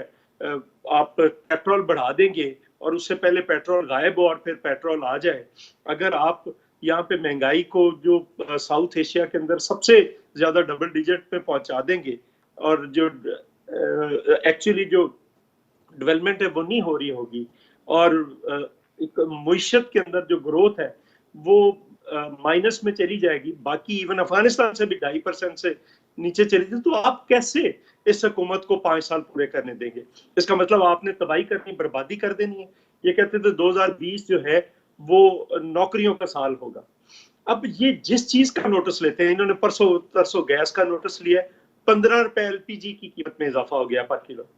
आप पेट्रोल बढ़ा देंगे और उससे पहले पेट्रोल गायब हो और फिर पेट्रोल आ जाए, अगर आप यहाँ पे महंगाई को जो साउथ एशिया के अंदर सबसे ज्यादा डबल डिजिट पे पहुंचा देंगे और जो एक्चुअली जो डेवलपमेंट है वो नहीं हो रही होगी और मुईशत के अंदर जो ग्रोथ है वो माइनस में चली जाएगी, बाकी इवन अफगानिस्तान से भी 2.5% से नीचे चली जाए, तो आप कैसे इस हुकूमत को 5 साल पूरे करने देंगे? इसका मतलब आपने तबाही करनी, बर्बादी कर देनी है। ये कहते थे 2020 जो है वो नौकरियों का साल होगा। अब ये जिस चीज का नोटिस लेते हैं, इन्होंने परसों गैस का नोटिस लिया, 15 रुपए LPG की कीमत में इजाफा हो गया पर किलो।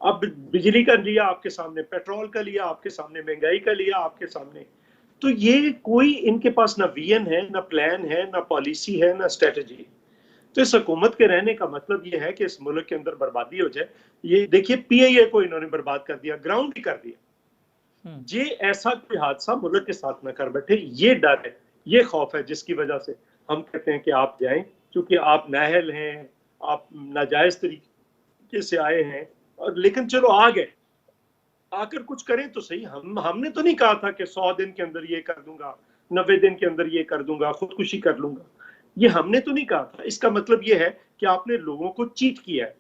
अब बिजली का लिया आपके सामने, पेट्रोल का लिया आपके सामने, महंगाई का लिया आपके सामने। तो ये कोई इनके पास ना विजन है, ना प्लान है, ना पॉलिसी है, ना स्ट्रेटजी। तो इस हुकूमत के रहने का मतलब ये है कि इस मुल्क के अंदर बर्बादी हो जाए। ये देखिए PIA को इन्होंने बर्बाद कर दिया, ग्राउंड ही कर दिया। ये ऐसा कोई हादसा मुल्क के साथ न कर बैठे, ये डर है, ये खौफ है, जिसकी वजह से हम कहते हैं कि आप जाएं, क्योंकि आप नाअहल हैं, आप नाजायज तरीके से आए हैं। और लेकिन चलो आ गए, आकर कुछ करें तो सही। हमने तो नहीं कहा था कि 100 दिन के अंदर ये कर दूंगा, 90 दिन के अंदर ये कर दूंगा, खुदकुशी कर लूंगा, ये हमने तो नहीं कहा था। इसका मतलब ये है कि आपने लोगों को चीट किया है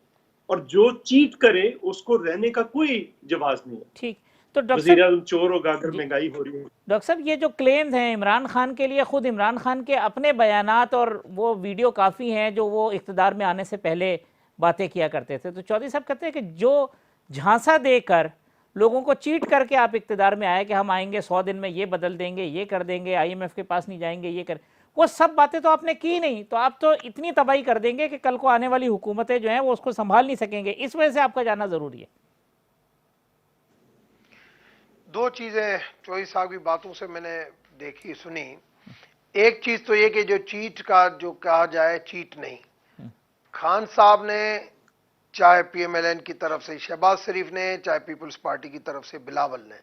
और जो चीट करे उसको रहने का कोई जवाब नहीं है। ठीक, तो वज़ीर आज़म चोर होगा अगर महंगाई हो रही है। डॉक्टर साहब ये जो क्लेम्स हैं इमरान खान के लिए, खुद इमरान खान के अपने बयानात और वो वीडियो काफ़ी हैं जो वो इक़्तिदार में आने से पहले बातें किया करते थे। तो चौधरी साहब कहते हैं कि जो झांसा देकर लोगों को चीट करके आप इक़्तिदार में आए कि हम आएंगे 100 दिन में ये बदल देंगे, ये कर देंगे, IMF के पास नहीं जाएंगे, ये कर, वो सब बातें तो आपने की नहीं। तो आप तो इतनी तबाही कर देंगे कि कल को आने वाली हुकूमतें जो हैं वो उसको संभाल नहीं सकेंगे। इस वजह से आपका जाना ज़रूरी है। दो चीजें चौधरी साहब की बातों से मैंने देखी सुनी। एक चीज तो ये कि जो चीट का जो कहा जाए, चीट नहीं। खान साहब ने, चाहे पीएमएलएन की तरफ से शहबाज शरीफ ने, चाहे पीपल्स पार्टी की तरफ से बिलावल ने,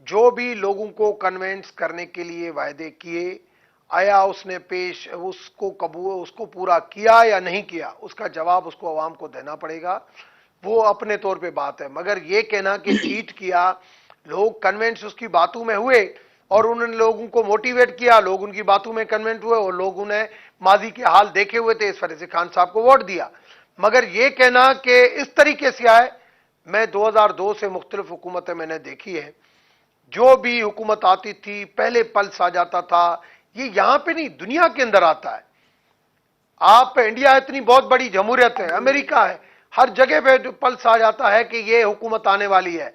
जो भी लोगों को कन्विंस करने के लिए वायदे किए, आया उसने पेश उसको कबूल उसको पूरा किया या नहीं किया, उसका जवाब उसको आवाम को देना पड़ेगा। वो अपने तौर पे बात है, मगर ये कहना कि चीट किया, लोग कन्विंस उसकी बातों में हुए और उन्होंने लोगों को मोटिवेट किया, लोग उनकी बातों में कन्विंस हुए और लोगों ने माजी के हाल देखे हुए थे, इस वजह से खान साहब को वोट दिया। मगर ये कहना कि इस तरीके से आए, मैं 2002 से मुख्तलिफ हुकूमतें मैंने देखी है, जो भी हुकूमत आती थी पहले पल्स आ जाता था। ये यहां पे नहीं, दुनिया के अंदर आता है। आप, इंडिया इतनी बहुत बड़ी जमहूरियत है, अमेरिका है, हर जगह पे पल्स आ जाता है कि ये हुकूमत आने वाली है।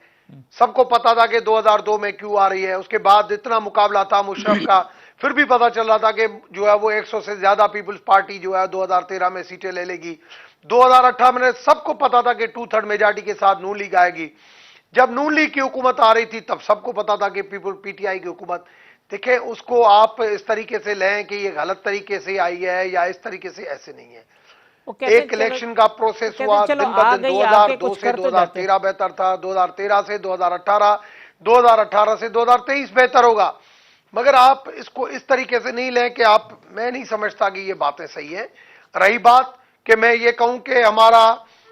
सबको पता था कि 2002 में क्यों आ रही है, उसके बाद इतना मुकाबला था मुशर्रफ का, फिर भी पता चल रहा था कि जो है वो 100 से ज्यादा पीपल्स पार्टी जो है 2013 में सीटें ले लेगी। 2018 में सबको पता था कि 2/3 मेजॉरिटी के साथ नून लीग आएगी। जब नून लीग की हुकूमत आ रही थी तब सबको पता था कि पीटीआई की हुकूमत। देखिए, उसको आप इस तरीके से लें कि ये गलत तरीके से आई है या इस तरीके से, ऐसे नहीं है। वो कहते हैं एक इलेक्शन का प्रोसेस हुआ, चलो दिन ब आ दिन, गई, आके 2002 कुछ से कर तो जाते हैं। 2013 बेहतर था, 2013 से 2018, 2018 से 2023 बेहतर होगा। मगर आप इसको इस तरीके से नहीं लें कि आप, मैं नहीं समझता कि ये बातें सही है। रही बात कि मैं ये कहूं कि हमारा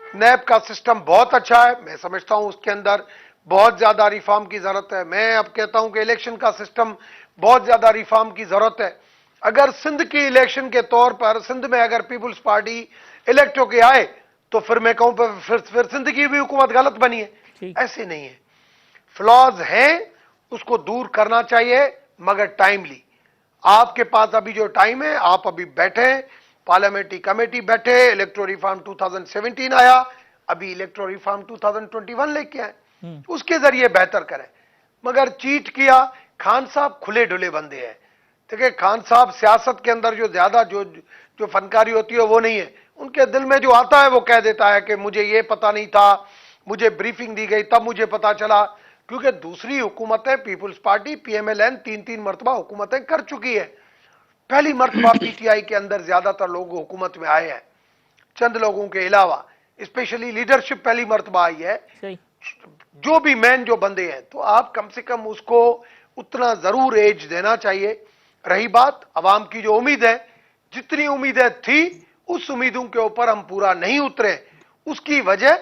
नैब का सिस्टम बहुत अच्छा है, मैं समझता हूं उसके अंदर बहुत ज्यादा रिफॉर्म की जरूरत है। मैं अब कहता हूं कि इलेक्शन का सिस्टम बहुत ज्यादा रिफॉर्म की जरूरत है। अगर सिंध की इलेक्शन के तौर पर, सिंध में अगर पीपुल्स पार्टी इलेक्ट होके आए तो फिर मैं कहूं फिर सिंध की भी हुकूमत गलत बनी है। ऐसे नहीं है, फ्लॉज हैं, उसको दूर करना चाहिए, मगर टाइमली। आपके पास अभी जो टाइम है, आप अभी बैठे, पार्लियामेंट्री कमेटी बैठे, इलेक्ट्रो रिफॉर्म 2017 आया, अभी इलेक्ट्रो रिफॉर्म 2021 लेके आए, उसके जरिए बेहतर करें। मगर चीट किया, खान साहब खुले ढुले बंदे हैं। देखिए, खान साहब सियासत के अंदर जो ज्यादा जो फनकारी होती है वो नहीं है, उनके दिल में जो आता है वो कह देता है कि मुझे ये पता नहीं था, मुझे ब्रीफिंग दी गई तब मुझे पता चला। क्योंकि दूसरी हुकूमतें, पीपुल्स पार्टी, पीएमएलएन 3-3 मरतबा हुकूमतें कर चुकी है। पहली मरतबा पीटीआई के अंदर ज्यादातर लोग हुकूमत में आए हैं, चंद लोगों के अलावा, स्पेशली लीडरशिप पहली मरतबा आई है। जो भी मैन जो बंदे हैं, तो आप कम से कम उसको उतना जरूर एज देना चाहिए। रही बात अवाम की जो उम्मीद है, जितनी उम्मीदें थी उस उम्मीदों के ऊपर हम पूरा नहीं उतरे। उसकी वजह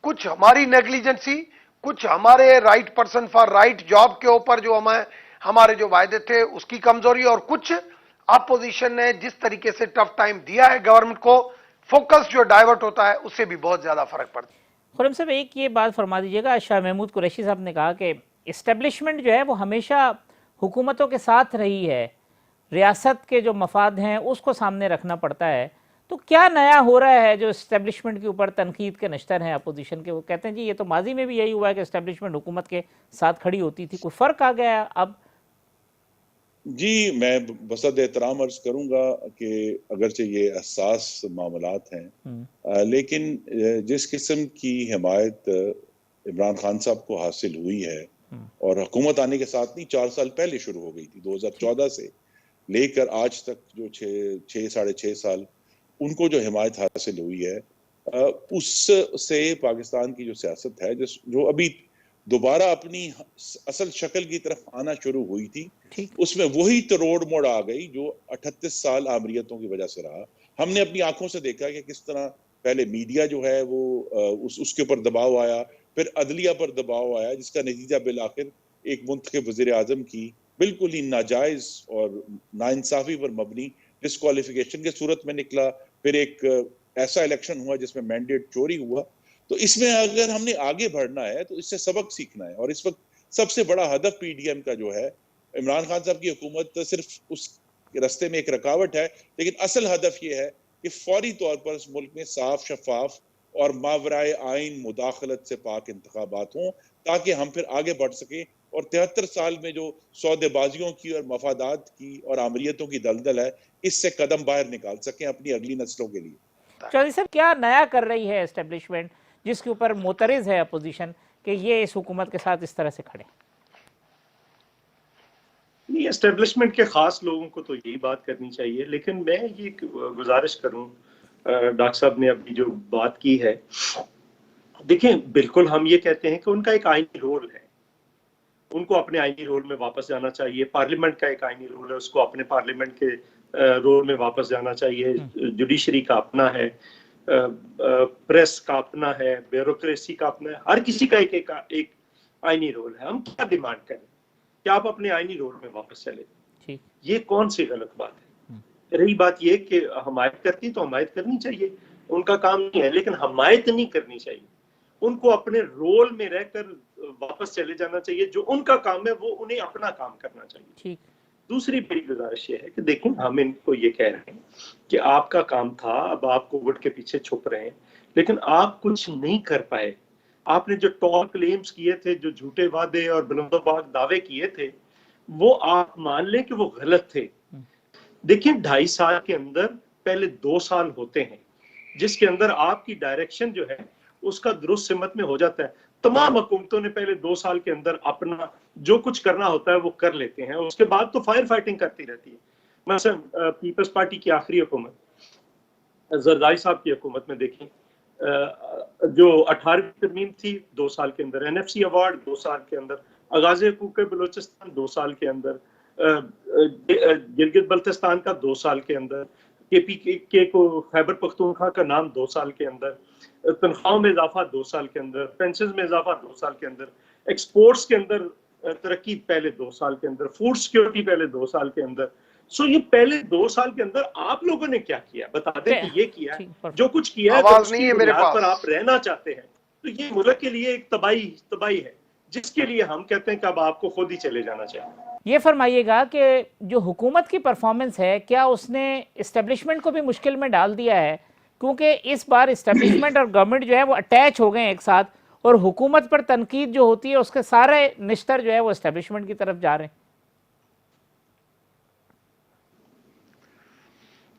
कुछ हमारी नेग्लिजेंसी, कुछ हमारे right person for right job के ऊपर जो हमारे जो वायदे थे उसकी कमजोरी, और कुछ अपोजिशन ने जिस तरीके से टफ टाइम दिया है गवर्नमेंट को, फोकस जो डाइवर्ट होता है उससे भी बहुत ज्यादा फर्क पड़ता है। खुर्रम साहब, एक ये बात फरमा दीजिएगा, शाह महमूद कुरैशी साहब ने कहा कि इस्टेब्लिशमेंट जो है वो हमेशा हुकूमतों के साथ रही है, रियासत के जो मफाद हैं उसको सामने रखना पड़ता है। तो क्या नया हो रहा है जो इस्टेब्लिशमेंट के ऊपर तनकीद के नश्तर हैं अपोजिशन के? वो कहते हैं जी ये तो माजी में भी यही हुआ है कि इस्टेब्लिशमेंट हुकूमत के साथ खड़ी होती थी, कोई फ़र्क आ गया अब? जी, मैं बसद एहतराम अर्ज करूंगा कि अगरचे ये हसास मामलात हैं, लेकिन जिस किस्म की हिमायत इमरान खान साहब को हासिल हुई है, और हुकूमत आने के साथ नहीं, 4 साल पहले शुरू हो गई थी, 2014 से लेकर आज तक जो 6-6.5 साल उनको जो हिमायत हासिल हुई है, उससे पाकिस्तान की जो सियासत है, जो अभी दोबारा अपनी असल शक्ल की तरफ आना शुरू हुई थी, उसमें वही तरोड़ मोड़ आ गई जो 38 साल आमरीतों की वजह से रहा। हमने अपनी आंखों से देखा कि किस तरह पहले मीडिया जो है वो उसके ऊपर दबाव आया, फिर अदलिया पर दबाव आया, जिसका नतीजा बिल आखिर एक मुंतखब वज़ीर आज़म की बिल्कुल ही नाजायज और नाइंसाफी पर मबनी डिस्क्वालिफिकेशन की सूरत में निकला। फिर एक ऐसा इलेक्शन हुआ जिसमें मैंडेट चोरी हुआ। तो इसमें अगर हमने आगे बढ़ना है तो इससे सबक सीखना है, और इस वक्त सबसे बड़ा हदफ पीडीएम का जो है, इमरान खान साहब की हुकूमत सिर्फ उस रास्ते में एक रुकावट है, लेकिन असल हदफ ये है कि फौरी तौर पर इस मुल्क में साफ, शफाफ और मावराए आइन मुदाखलत से पाक इंतखाबात हों, ताकि हम फिर आगे बढ़ सकें और 73 साल में जो सौदेबाजियों की और मफादात की और आमरीतों की दलदल है, इससे कदम बाहर निकाल सकें अपनी अगली नस्लों के लिए। चौधरी साहब, क्या नया कर रही है एस्टेब्लिशमेंट जिसके ऊपर मोतरज़ है अपोजिशन कि ये इस हुकूमत के साथ इस तरह से खड़े? नहीं, एस्टेब्लिशमेंट के खास लोगों को तो यही बात करनी चाहिए, लेकिन मैं ये गुजारिश करूं, डॉक्टर साहब ने अभी जो बात की है, देखें बिल्कुल हम ये कहते हैं कि उनका एक आईनी रोल है, उनको अपने आईनी रोल में वापस जाना चाहिए। पार्लियामेंट का एक आईनी रोल है, उसको अपने पार्लियामेंट के रोल में वापस जाना चाहिए। जुडिशरी का अपना है, प्रेस का अपना है, ब्यूरोक्रेसी का अपना है, हर किसी का एक आईनी रोल है। हम क्या डिमांड करें कि आप अपने आईनी रोल में वापस चले, ठीक। ये कौन सी गलत बात है? रही बात ये कि हमायत करती तो हमायत करनी चाहिए, उनका काम नहीं है, लेकिन हमायत नहीं करनी चाहिए। उनको अपने रोल में रहकर वापस चले जाना चाहिए, जो उनका काम है वो उन्हें अपना काम करना चाहिए। ठीक। दूसरी मेरी गुजारिश ये है कि देखें, हम इनको ये कह रहे हैं कि आपका काम था, अब आप कोविड के पीछे छुप रहे हैं, लेकिन आप कुछ नहीं कर पाए। आपने जो टॉल क्लेम्स किए थे, जो झूठे वादे और बुलंदोबाग दावे किए थे, वो आप मान लें कि वो गलत थे। देखिए 2.5 साल के अंदर पहले 2 साल होते हैं जिसके अंदर आपकी डायरेक्शन जो है उसका दुरुस्त सिमत में हो जाता है। तमाम हुकूमतों ने पहले 2 साल के अंदर अपना जो कुछ करना होता है वो कर लेते हैं, उसके बाद तो फायर फाइटिंग करती रहती है। मसलन पीपल्स पार्टी की आखिरी हुकूमत, जरदारी साहब की हुकूमत में देखें, जो 18वीं तरमीम थी 2 साल के अंदर, NFC अवार्ड 2 साल के अंदर, आगाज़ हुकूक बलूचिस्तान 2 साल के अंदर, गिलगित बल्तिस्तान का 2 साल के अंदर, KPK को खैबर पख्तूनख्वा का नाम 2 साल के अंदर, तनख्वाहों में इजाफा 2 साल के अंदर, पेंशन में इजाफा 2 साल के अंदर, एक्सपोर्ट्स के अंदर तरक्की पहले 2 साल के अंदर, फूड सिक्योरिटी पहले 2 साल के अंदर। सो ये पहले 2 साल के अंदर आप लोगों ने क्या किया? बता दें कि ये किया है, जो कुछ किया है, आवाज नहीं है मेरे पास पर आप रहना चाहते हैं, तो ये मुल्क के लिए एक तबाही है, जिसके लिए हम कहते हैं कि अब आपको खुद ही चले जाना चाहिए। ये फरमाइएगा कि जो हुकूमत की परफॉर्मेंस है, क्या उसने इस्टेब्लिशमेंट को भी मुश्किल में डाल दिया है? क्योंकि इस बार इस्टेब्लिशमेंट और गवर्नमेंट जो है वो अटैच हो गए एक साथ, और हुकूमत पर तनकीद जो होती है उसके सारे निश्तर जो है वो इस्टेब्लिशमेंट की तरफ जा रहे हैं।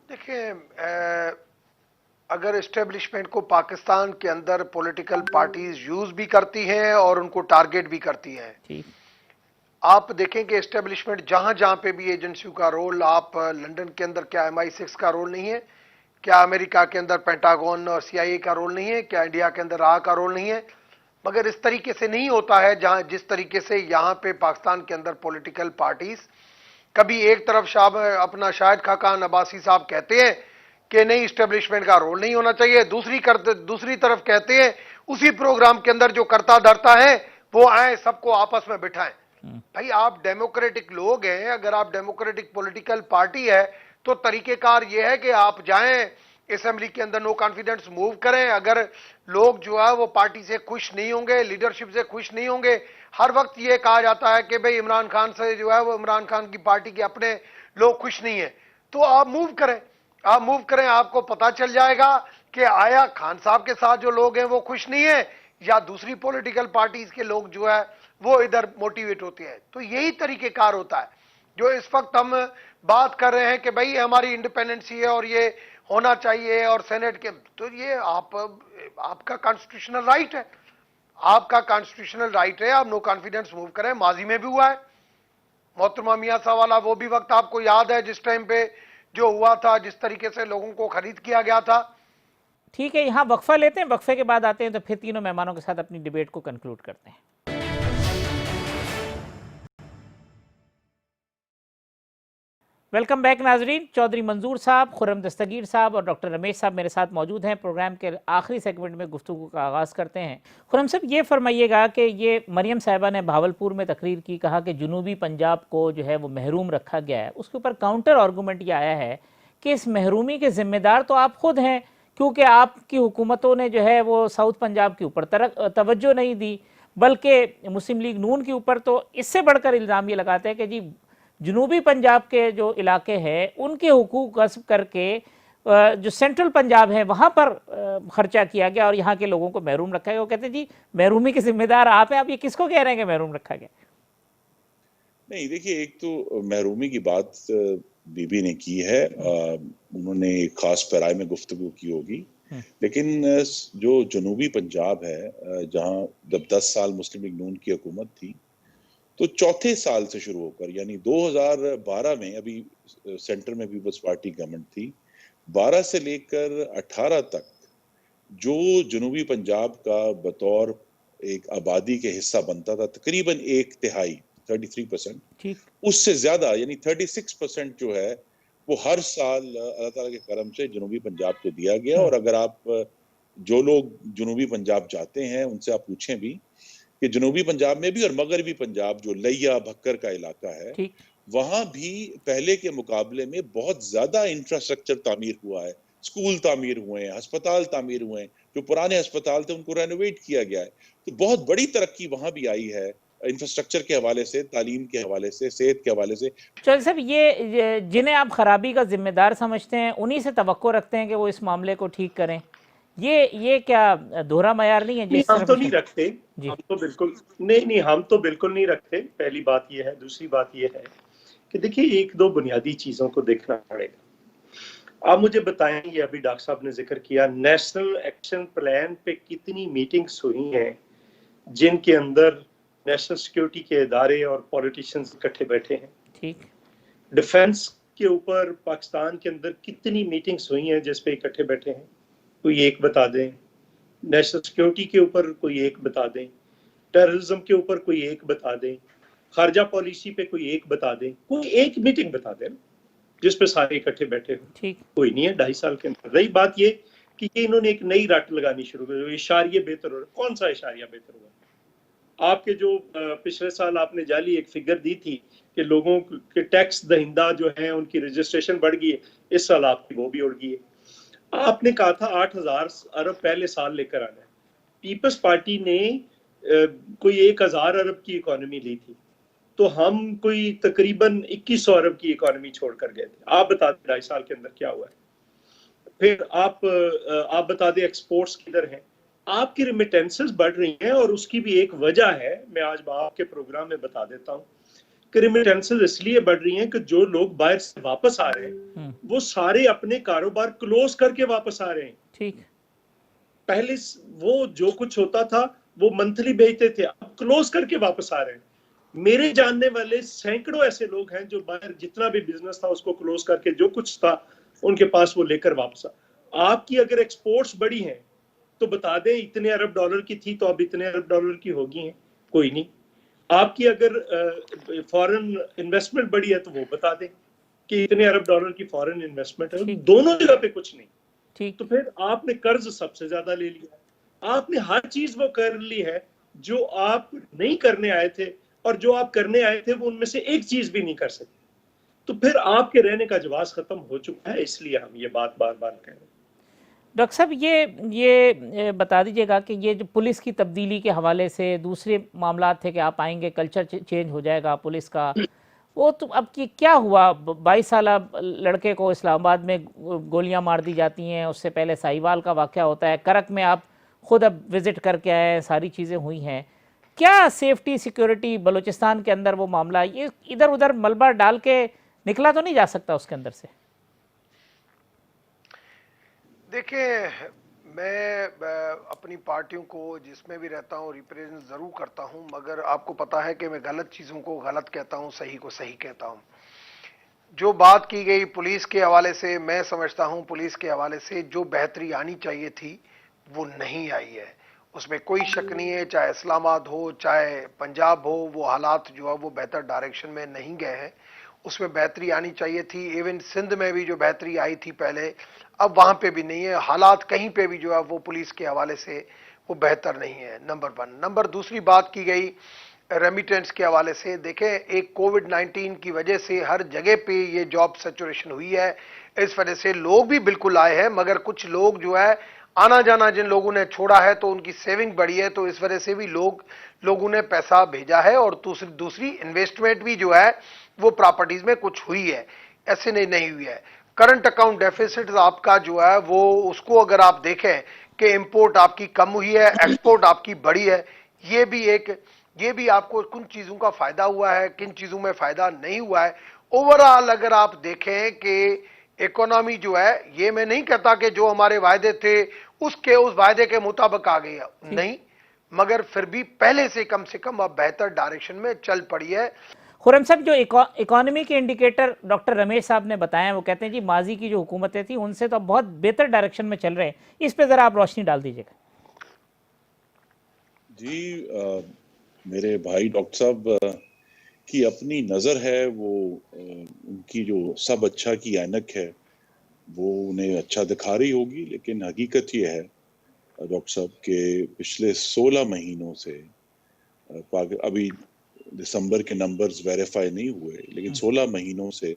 देखिए, अगर इस्टेब्लिशमेंट को पाकिस्तान के अंदर पॉलिटिकल पार्टीज यूज भी करती हैं और उनको टारगेट भी करती हैं, ठीक। आप देखें कि एस्टेब्लिशमेंट जहां जहां पे भी एजेंसियों का रोल, आप लंदन के अंदर क्या MI6 का रोल नहीं है? क्या अमेरिका के अंदर पेंटागन और CIA का रोल नहीं है? क्या इंडिया के अंदर RA का रोल नहीं है? मगर इस तरीके से नहीं होता है जहां जिस तरीके से यहां पे पाकिस्तान के अंदर पॉलिटिकल पार्टीज कभी एक तरफ अपना शाहिद खाकान अब्बासी साहब कहते हैं कि नहीं, इस्टेब्लिशमेंट का रोल नहीं होना चाहिए, दूसरी तरफ कहते हैं उसी प्रोग्राम के अंदर जो करता धरता है वो आए सबको आपस में बिठाएं। भाई आप डेमोक्रेटिक लोग हैं, अगर आप डेमोक्रेटिक पॉलिटिकल पार्टी है तो तरीकेकार ये है कि आप जाएं असेंबली के अंदर नो कॉन्फिडेंस मूव करें। अगर लोग जो है वो पार्टी से खुश नहीं होंगे, लीडरशिप से खुश नहीं होंगे, हर वक्त ये कहा जाता है कि भाई इमरान खान से जो है वो इमरान खान की पार्टी के अपने लोग खुश नहीं है, तो आप मूव करें, आपको पता चल जाएगा कि आया खान साहब के साथ जो लोग हैं वो खुश नहीं है या दूसरी पॉलिटिकल पार्टीज के लोग जो है वो इधर मोटिवेट होते हैं। तो यही तरीकेकार होता है जो इस वक्त हम बात कर रहे हैं कि भाई हमारी इंडिपेंडेंसी है और ये होना चाहिए और सेनेट के, तो ये आपका कॉन्स्टिट्यूशनल राइट है, आप नो कॉन्फिडेंस मूव करें। माजी में भी हुआ है, मोहतरमा मियां साहब वाला वो भी वक्त आपको याद है जिस टाइम पे जो हुआ था, जिस तरीके से लोगों को खरीद किया गया था। ठीक है, यहाँ वक्फा लेते हैं, वक्फे के बाद आते हैं तो फिर तीनों मेहमानों के साथ अपनी डिबेट को कंक्लूड करते हैं। वेलकम बैक नाजरीन। चौधरी मंजूर साहब, खुर्रम दस्तगीर साहब और डॉक्टर रमेश साहब मेरे साथ मौजूद हैं। प्रोग्राम के आखिरी सेगमेंट में गुफ्तगू का आगाज़ करते हैं। खुर्रम साहब, ये फरमाइएगा कि ये मरियम साहिबा ने भावलपुर में तकरीर की, कहा कि जनूबी पंजाब को जो है वो महरूम रखा गया है। उसके ऊपर काउंटर आर्गूमेंट ये आया है कि इस महरूमी के ज़िम्मेदार तो आप खुद हैं, क्योंकि आपकी हुकूमतों ने जो है वो साउथ पंजाब के ऊपर तवज्जो नहीं दी, बल्कि मुस्लिम लीग नून के ऊपर तो इससे बढ़कर इल्ज़ाम ये लगाते हैं कि जी जनूबी पंजाब के जो इलाके हैं उनके हुकूक गस्ब करके जो सेंट्रल पंजाब है वहाँ पर खर्चा किया गया और यहाँ के लोगों को महरूम रखा गया। वो कहते हैं जी महरूमी के जिम्मेदार आप हैं। आप ये किसको कह रहे हैं कि महरूम रखा गया? नहीं, देखिए, एक तो महरूमी की बात बीबी ने की है, उन्होंने एक खास पैराए में गुफ्तगू की होगी, लेकिन जो जनूबी पंजाब है, जहाँ जब 10 साल मुस्लिम लीग नून की हुकूमत थी तो चौथे साल से शुरू होकर, यानी 2012 में, अभी सेंटर में पीपल्स पार्टी गवर्नमेंट थी, 12 से लेकर 18 तक जो जनूबी पंजाब का बतौर एक आबादी के हिस्सा बनता था, तकरीबन 1/3, 33%, ठीक, उससे ज्यादा यानी 36% जो है वो हर साल अल्लाह ताला के करम से जनूबी पंजाब को दिया गया। और अगर आप जो लोग जनूबी पंजाब जाते हैं उनसे आप पूछें भी कि जनूबी पंजाब में भी और मगरबी पंजाब जो लिया भक्कर का इलाका है, ठीक, वहां भी पहले के मुकाबले में बहुत ज्यादा इंफ्रास्ट्रक्चर तामीर हुआ है, स्कूल तामीर हुए हैं, अस्पताल तामीर हुए हैं, जो पुराने अस्पताल थे उनको रेनोवेट किया गया है। तो बहुत बड़ी तरक्की वहां भी आई है, इंफ्रास्ट्रक्चर के हवाले से, तालीम के हवाले से, सेहत के हवाले से। चौधरी साहब, ये जिन्हें आप खराबी का जिम्मेदार समझते हैं उन्हीं से तवक्को रखते हैं कि वो इस मामले को ठीक करें, ये क्या दोहरा मयार नहीं है? नहीं, हम तो नहीं रखते। जी। हम तो बिल्कुल नहीं, हम तो बिल्कुल नहीं रखते। पहली बात ये है। दूसरी बात ये है कि देखिए, एक दो बुनियादी चीजों को देखना पड़ेगा। आप मुझे बताएं, ये अभी डॉक्टर साहब ने जिक्र किया, नेशनल एक्शन प्लान पे कितनी मीटिंग्स हुई हैं जिनके अंदर नेशनल सिक्योरिटी के इदारे और पॉलिटिशियंस इकट्ठे बैठे हैं? ठीक, डिफेंस के ऊपर पाकिस्तान के अंदर कितनी मीटिंग्स हुई हैं जिस पे इकट्ठे बैठे हैं? कोई एक बता दें। नेशनल सिक्योरिटी के ऊपर कोई एक बता दें। टेररिज्म के ऊपर कोई एक बता दें। खारजा पॉलिसी पे कोई एक बता दें। कोई एक मीटिंग बता दें जिस पे सारे इकट्ठे बैठे हो। ठीक, कोई नहीं है 2.5 साल के अंदर। रही बात ये कि ये इन्होंने एक नई रट लगानी शुरू कर दी, इशारिये बेहतर हो रहे। कौन सा इशारिया बेहतर हुआ? आपके जो पिछले साल आपने जाली एक फिगर दी थी कि लोगों के टैक्स दहिंदा जो है उनकी रजिस्ट्रेशन बढ़ गई है, इस साल आपकी वो भी उड़ गई है। आपने कहा था 8,000 अरब पहले साल लेकर आना है। पीपल्स पार्टी ने कोई 1,000 अरब की इकोनॉमी ली थी, तो हम कोई तकरीबन 2,100 अरब की इकोनॉमी छोड़कर गए थे। आप बता दें 2.5 साल के अंदर क्या हुआ है। फिर आप बता दें एक्सपोर्ट्स किधर हैं। आपकी रिमिटेंसेस बढ़ रही हैं और उसकी भी एक वजह है, मैं आज आपके प्रोग्राम में बता देता हूँ कि रिमिटेंसेस इसलिए बढ़ रही हैं कि जो लोग बाहर से वापस आ रहे हैं वो सारे अपने कारोबार क्लोज करके वापस आ रहे हैं। ठीक, पहले वो जो कुछ होता था वो मंथली भेजते थे, अब क्लोज करके वापस आ रहे हैं। मेरे जानने वाले सैकड़ों ऐसे लोग हैं जो बाहर जितना भी बिजनेस था उसको क्लोज करके जो कुछ था उनके पास वो लेकर वापस आ। आपकी अगर एक्सपोर्ट्स बढ़ी हैं तो बता दें इतने अरब डॉलर की थी तो अब इतने अरब डॉलर की होगी हैं? कोई नहीं। आपकी अगर फॉरेन इन्वेस्टमेंट बढ़ी है तो वो बता दें कि इतने अरब डॉलर की फॉरेन इन्वेस्टमेंट है। दोनों जगह पे कुछ नहीं। ठीक, तो फिर आपने कर्ज सबसे ज्यादा ले लिया। आपने हर चीज वो कर ली है जो आप नहीं करने आए थे, और जो आप करने आए थे वो उनमें से एक चीज भी नहीं कर सके। तो फिर आपके रहने का जवाब खत्म हो चुका है, इसलिए हम ये बात बार बार कह रहे हैं। डॉक्टर साहब, ये बता दीजिएगा कि ये जो पुलिस की तब्दीली के हवाले से दूसरे मामला थे कि आप आएंगे कल्चर चेंज हो जाएगा पुलिस का, वो तो अब की क्या हुआ? 22 साल लड़के को इस्लामाबाद में गोलियां मार दी जाती हैं, उससे पहले साहिवाल का वाक़या होता है, करक में आप खुद अब विज़िट करके आए हैं, सारी चीज़ें हुई हैं। क्या सेफ्टी सिक्योरिटी बलूचिस्तान के अंदर वो मामला, ये इधर उधर मलबा डाल के निकला तो नहीं जा सकता उसके अंदर से? देखिए, मैं अपनी पार्टियों को जिसमें भी रहता हूँ रिप्रेजेंट ज़रूर करता हूँ, मगर आपको पता है कि मैं गलत चीज़ों को गलत कहता हूँ, सही को सही कहता हूँ। जो बात की गई पुलिस के हवाले से, मैं समझता हूँ पुलिस के हवाले से जो बेहतरी आनी चाहिए थी वो नहीं आई है, उसमें कोई शक नहीं है। चाहे इस्लामाबाद हो चाहे पंजाब हो, वो हालात जो है वो बेहतर डायरेक्शन में नहीं गए हैं, उसमें बेहतरी आनी चाहिए थी। इवन सिंध में भी जो बेहतरी आई थी पहले, अब वहां पे भी नहीं है। हालात कहीं पे भी जो है वो पुलिस के हवाले से वो बेहतर नहीं है, नंबर 1। नंबर दूसरी बात की गई रेमिटेंस के हवाले से। देखें, एक कोविड-19 की वजह से हर जगह पे ये जॉब सैचुरेशन हुई है, इस वजह से लोग भी बिल्कुल आए हैं, मगर कुछ लोग जो है आना जाना जिन लोगों ने छोड़ा है तो उनकी सेविंग बढ़ी है, तो इस वजह से भी लोगों ने पैसा भेजा है। और दूसरी इन्वेस्टमेंट भी जो है वो प्रॉपर्टीज में कुछ हुई है, ऐसे नहीं हुई है। करंट अकाउंट डेफिसिट आपका जो है वो, उसको अगर आप देखें कि इंपोर्ट आपकी कम हुई है, एक्सपोर्ट आपकी बढ़ी है, ये भी आपको कुछ चीजों का फायदा हुआ है, किन चीजों में फायदा नहीं हुआ है। ओवरऑल अगर आप देखें कि इकोनॉमी जो है, ये मैं नहीं कहता कि जो हमारे वायदे थे उस वायदे के मुताबिक आ गई है, नहीं, मगर फिर भी पहले से कम अब बेहतर डायरेक्शन में चल पड़ी है। खुर्रम साहब, जो इकोनॉमी के इंडिकेटर डॉक्टर रमेश साहब ने बताया, वो कहते हैं जी माजी की जो हुकूमतें थी उनसे तो अब बहुत बेहतर डायरेक्शन में चल रहे हैं। इस पे ज़रा आप रोशनी डाल दीजिएगा। जी, मेरे भाई डॉक्टर साहब की अपनी नज़र है, वो उनकी जो सब अच्छा की ऐनक है वो उन्हें अच्छा दिखा रही होगी, लेकिन हकीकत ये है डॉक्टर साहब के पिछले 16 महीनों से अभी दिसंबर के नंबर्स वेरीफाई नहीं हुए, लेकिन 16 महीनों से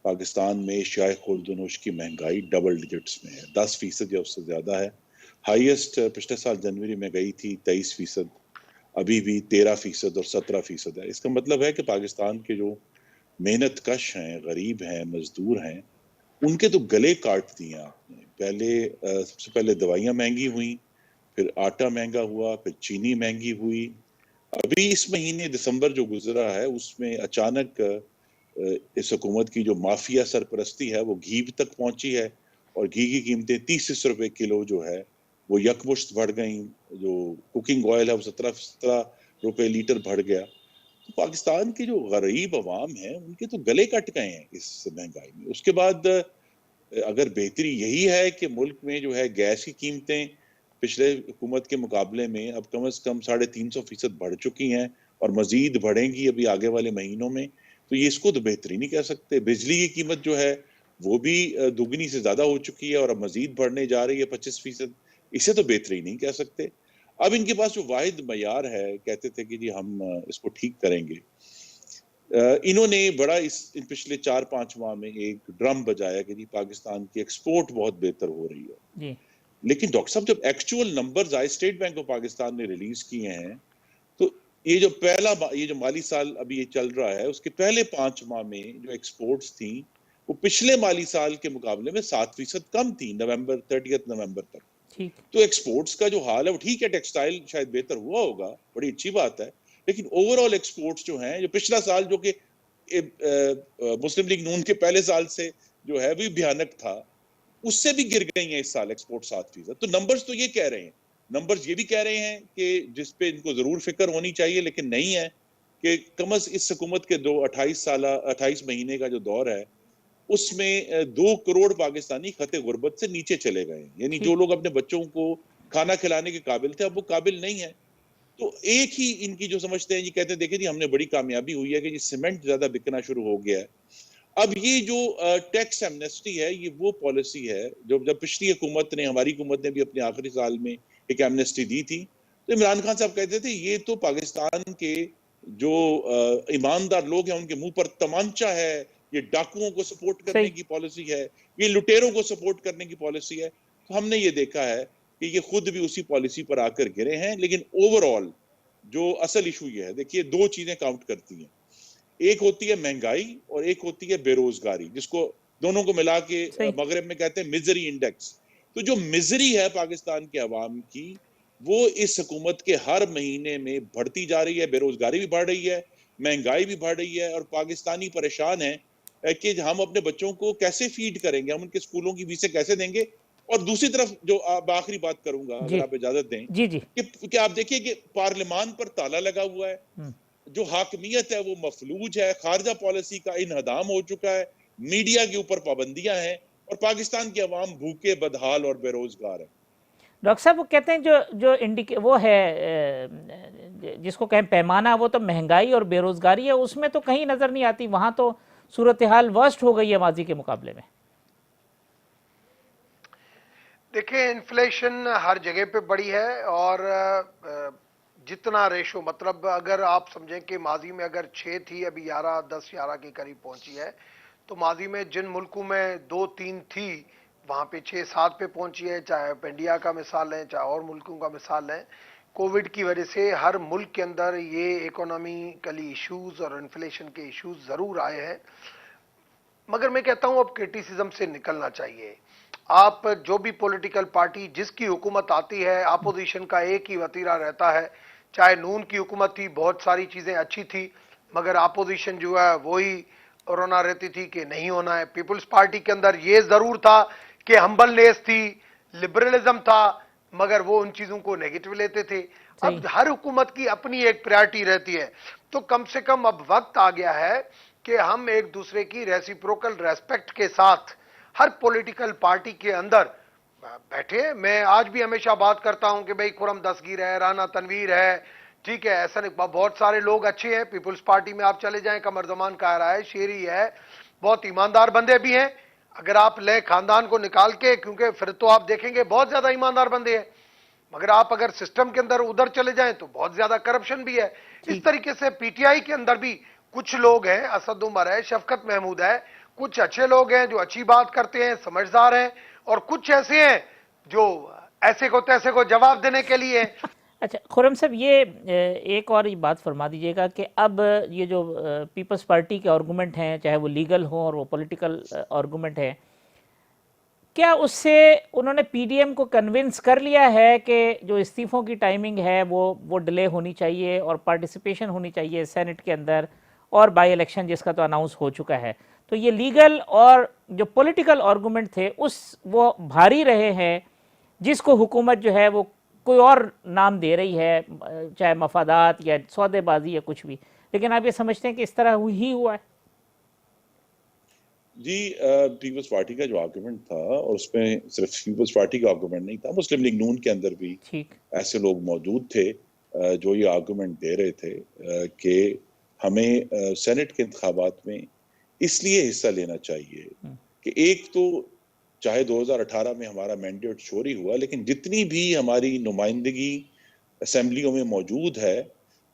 पाकिस्तान में एशियाई खुर्दनोश की महंगाई डबल डिजिट्स में है, 10% या उससे ज्यादा है। हाईएस्ट पिछले साल जनवरी में गई थी 23%, अभी भी 13% और 17% है। इसका मतलब है कि पाकिस्तान के जो मेहनत कश हैं, गरीब हैं, मजदूर हैं, उनके तो गले काट दिए आपने। सबसे पहले दवाइयां महंगी हुई, फिर आटा महंगा हुआ, फिर चीनी महंगी हुई। अभी इस महीने दिसंबर जो गुजरा है उसमें अचानक इस हुकूमत की जो माफिया सरपरस्ती है वो घी तक पहुंची है, और घी की कीमतें 30 रुपए किलो जो है वो यकमुश्त बढ़ गई। जो कुकिंग ऑयल है वो 17 रुपए लीटर बढ़ गया। तो पाकिस्तान के जो गरीब अवाम है उनके तो गले कट गए हैं इस महंगाई में। उसके बाद अगर बेहतरी यही है कि मुल्क में जो है गैस की कीमतें पिछले हुकूमत के मुकाबले में अब कम से कम 350% बढ़ चुकी हैं और मजीद बढ़ेंगी अभी आगे वाले महीनों में, तो ये इसको तो बेहतरी नहीं कह सकते। बिजली की कीमत जो है वो भी दुगनी से ज्यादा हो चुकी है और अब मजीद बढ़ने जा रही है 25%, इसे तो बेहतरी नहीं कह सकते। अब इनके पास जो वाहिद मयार है, कहते थे कि जी हम इसको ठीक करेंगे, इन्होंने बड़ा इन पिछले 4-5 माह में एक ड्रम बजाया कि जी पाकिस्तान की एक्सपोर्ट बहुत बेहतर हो रही है जी। लेकिन डॉक्टर साहब जब एक्चुअल नंबर्स आए स्टेट बैंक ऑफ पाकिस्तान ने रिलीज किए हैं, तो ये जो माली साल अभी ये चल रहा है उसके पहले 5 माह में जो एक्सपोर्ट्स थी वो पिछले माली साल के मुकाबले में 7% कम थी, नवंबर 30 नवंबर तक। ठीक। तो एक्सपोर्ट्स का जो हाल है वो ठीक है, टेक्सटाइल शायद बेहतर हुआ होगा, बड़ी अच्छी बात है, लेकिन ओवरऑल एक्सपोर्ट्स जो हैं, जो पिछला साल जो कि मुस्लिम लीग नून के पहले साल से जो है भी भयानक था, उससे भी गिर गई हैं इस साल एक्सपोर्ट 7%। तो नंबर्स तो ये कह रहे हैं, नंबर्स ये भी कह रहे हैं कि जिस पे इनको जरूर फिक्र होनी चाहिए लेकिन नहीं है, कि कम अज इस हुकूमत के 28 महीने का जो दौर है उसमें 2 करोड़ पाकिस्तानी खते गुर्बत से नीचे चले गए। यानी जो लोग अपने बच्चों को खाना खिलाने के काबिल थे अब वो काबिल नहीं है। तो एक ही इनकी जो समझते हैं, ये कहते हैं देखिए जी हमने बड़ी कामयाबी हुई है कि जी सीमेंट ज्यादा बिकना शुरू हो गया है। अब ये जो टैक्स एमनेस्टी है ये वो पॉलिसी है जो जब पिछली हुकूमत ने, हमारी हुकूमत ने भी अपने आखिरी साल में एक एमनेस्टी दी थी, तो इमरान खान साहब कहते थे ये तो पाकिस्तान के जो ईमानदार लोग हैं उनके मुंह पर तमांचा है, ये डाकुओं को सपोर्ट करने की पॉलिसी है, ये लुटेरों को सपोर्ट करने की पॉलिसी है। तो हमने ये देखा है कि ये खुद भी उसी पॉलिसी पर आकर गिरे हैं। लेकिन ओवरऑल जो असल इशू ये है, देखिए 2 चीजें काउंट करती हैं, एक होती है महंगाई और एक होती है बेरोजगारी, जिसको दोनों को मिला के मगरब में कहते हैं मिजरी इंडेक्स। तो जो मिजरी है पाकिस्तान के अवाम की वो इस हुकूमत के हर महीने में बढ़ती जा रही है, बेरोजगारी भी बढ़ रही है, महंगाई भी बढ़ रही है, और पाकिस्तानी परेशान है कि हम अपने बच्चों को कैसे फीड करेंगे, हम उनके स्कूलों की फीसें कैसे देंगे। और दूसरी तरफ जो आप आखिरी बात करूंगा अगर आप इजाजत दें, जी जी, कि आप देखिए कि पार्लियामान पर ताला लगा हुआ है, जो हाकमियत है वो मफलूज है, खारजा पॉलिसी का इन्हदाम हो चुका है, मीडिया के ऊपर पाबंदियां हैं और पाकिस्तान के अवाम भूखे, बदहाल और बेरोजगार है। डॉक्टर साहब वो कहते हैं जो जो वो है जिसको कहें पैमाना, वो तो महंगाई और बेरोजगारी है, उसमें तो कहीं नजर नहीं आती, वहां तो सूरत हाल वर्स्ट हो गई है माजी के मुकाबले में। देखिए इन्फ्लेशन हर जगह पे बढ़ी है, और जितना रेशो, मतलब अगर आप समझें कि माजी में अगर 6 थी, अभी 10-11 के करीब पहुंची है, तो माजी में जिन मुल्कों में 2-3 थी वहां पे 6-7 पे पहुंची है। चाहे आप इंडिया का मिसाल लें, चाहे और मुल्कों का मिसाल लें, कोविड की वजह से हर मुल्क के अंदर ये इकोनॉमिकली इश्यूज और इन्फ्लेशन के इश्यूज जरूर आए हैं। मगर मैं कहता हूं अब क्रिटिसिज्म से निकलना चाहिए। आप जो भी पॉलिटिकल पार्टी जिसकी हुकूमत आती है, अपोजिशन का एक ही वतीरा रहता है। चाहे नून की हुकूमत थी, बहुत सारी चीजें अच्छी थी, मगर अपोजिशन जो है वही रोना रहती थी कि नहीं होना है। पीपुल्स पार्टी के अंदर ये जरूर था कि हम्बलनेस थी, लिबरलिज्म था, मगर वो उन चीजों को नेगेटिव लेते थे। अब हर हुकूमत की अपनी एक प्रायोरिटी रहती है, तो कम से कम अब वक्त आ गया है कि हम एक दूसरे की रेसिप्रोकल रेस्पेक्ट के साथ हर पॉलिटिकल पार्टी के अंदर बैठे। मैं आज भी हमेशा बात करता हूं कि भाई खुर्रम दस्तगीर है, राना तनवीर है, ठीक है, ऐसा नहीं, बहुत सारे लोग अच्छे हैं। पीपुल्स पार्टी में आप चले जाएं, कमर जमान कायरा है, शेरी है, बहुत ईमानदार बंदे भी हैं। अगर आप ले खानदान को निकाल के, क्योंकि फिर तो आप देखेंगे बहुत ज्यादा ईमानदार बंदे हैं, मगर आप अगर सिस्टम के अंदर उधर चले जाएं तो बहुत ज्यादा करप्शन भी है। इस तरीके से पीटीआई के अंदर भी कुछ लोग हैं, असद उमर है, शफकत महमूद है, कुछ अच्छे लोग हैं जो अच्छी बात करते हैं, समझदार हैं, और कुछ ऐसे हैं जो ऐसे को तैसे को जवाब देने के लिए हैं। अच्छा खुर्रम साहब, ये एक और ये बात फरमा दीजिएगा कि अब ये जो पीपल्स पार्टी के आर्गूमेंट हैं, चाहे वो लीगल हो और वो पॉलिटिकल आर्गूमेंट है, क्या उससे उन्होंने पीडीएम को कन्विंस कर लिया है कि जो इस्तीफ़ों की टाइमिंग है वो डिले होनी चाहिए और पार्टिसिपेशन होनी चाहिए सेनेट के अंदर, और बाई इलेक्शन जिसका तो अनाउंस हो चुका है, तो ये लीगल और जो पॉलिटिकल आर्गूमेंट थे वो भारी रहे हैं, जिसको हुकूमत जो है वो कोई और नाम दे रही है, चाहे मफादात या सौदेबाजी या कुछ भी, लेकिन आप ये समझते हैं कि इस तरह ही हुआ है? जी, पीपल्स पार्टी का जो आर्गुमेंट था, और उसमें सिर्फ पीपल्स पार्टी का आर्गुमेंट नहीं था, मुस्लिम लीग नून के अंदर भी ऐसे लोग मौजूद थे जो ये आर्गुमेंट दे रहे थे कि हमें सेनेट के इंतखाबात में इसलिए हिस्सा लेना चाहिए कि एक तो चाहे 2018 में हमारा मैंडेट चोरी हुआ, लेकिन जितनी भी हमारी नुमाइंदगी असेंबलियों में मौजूद है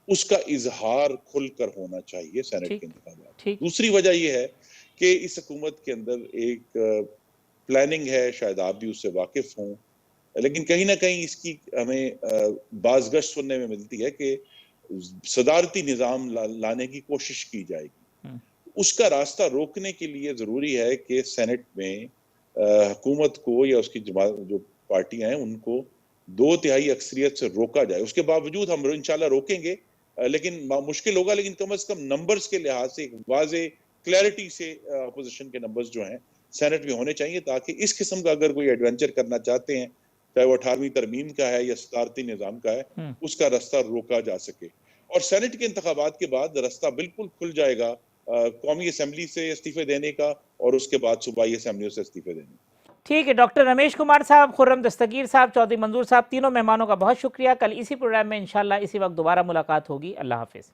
उसका इजहार खुलकर होना चाहिए सेनेट के इंतखाबात। दूसरी वजह यह है कि इस हुकूमत के अंदर एक प्लानिंग है, शायद आप भी उससे वाकिफ हों, लेकिन कहीं ना कहीं इसकी हमें बाज़गश्त सुनने में मिलती है कि सदारती निज़ाम लाने की कोशिश की जाएगी। उसका रास्ता रोकने के लिए ज़रूरी है कि सेनेट में हुकूमत को या उसकी जो पार्टियां हैं उनको 2/3 अक्सरियत से रोका जाए। उसके बावजूद हम इंशाल्लाह रोकेंगे, लेकिन मुश्किल होगा, लेकिन कम से कम नंबर्स के लिहाज से एक वाज़े क्लैरिटी से अपोजिशन के नंबर्स जो हैं सेनेट में होने चाहिए, ताकि इस किस्म का अगर कोई एडवेंचर करना चाहते हैं, चाहे वो 18वीं तरमीम का है या सदारती निज़ाम का है, उसका रास्ता रोका जा सके। और सेनेट के इंतखाबात के बाद रास्ता बिल्कुल खुल जाएगा कौमी असेंबली से इस्तीफे देने का और उसके बाद सूबाई असेंबलियों से इस्तीफे देने का। ठीक है, डॉक्टर रमेश कुमार साहब, खुर्रम दस्तगीर साहब, चौधरी मंजूर साहब, तीनों मेहमानों का बहुत शुक्रिया। कल इसी प्रोग्राम में इंशाल्लाह इसी वक्त दोबारा मुलाकात होगी। अल्लाह हाफिज़।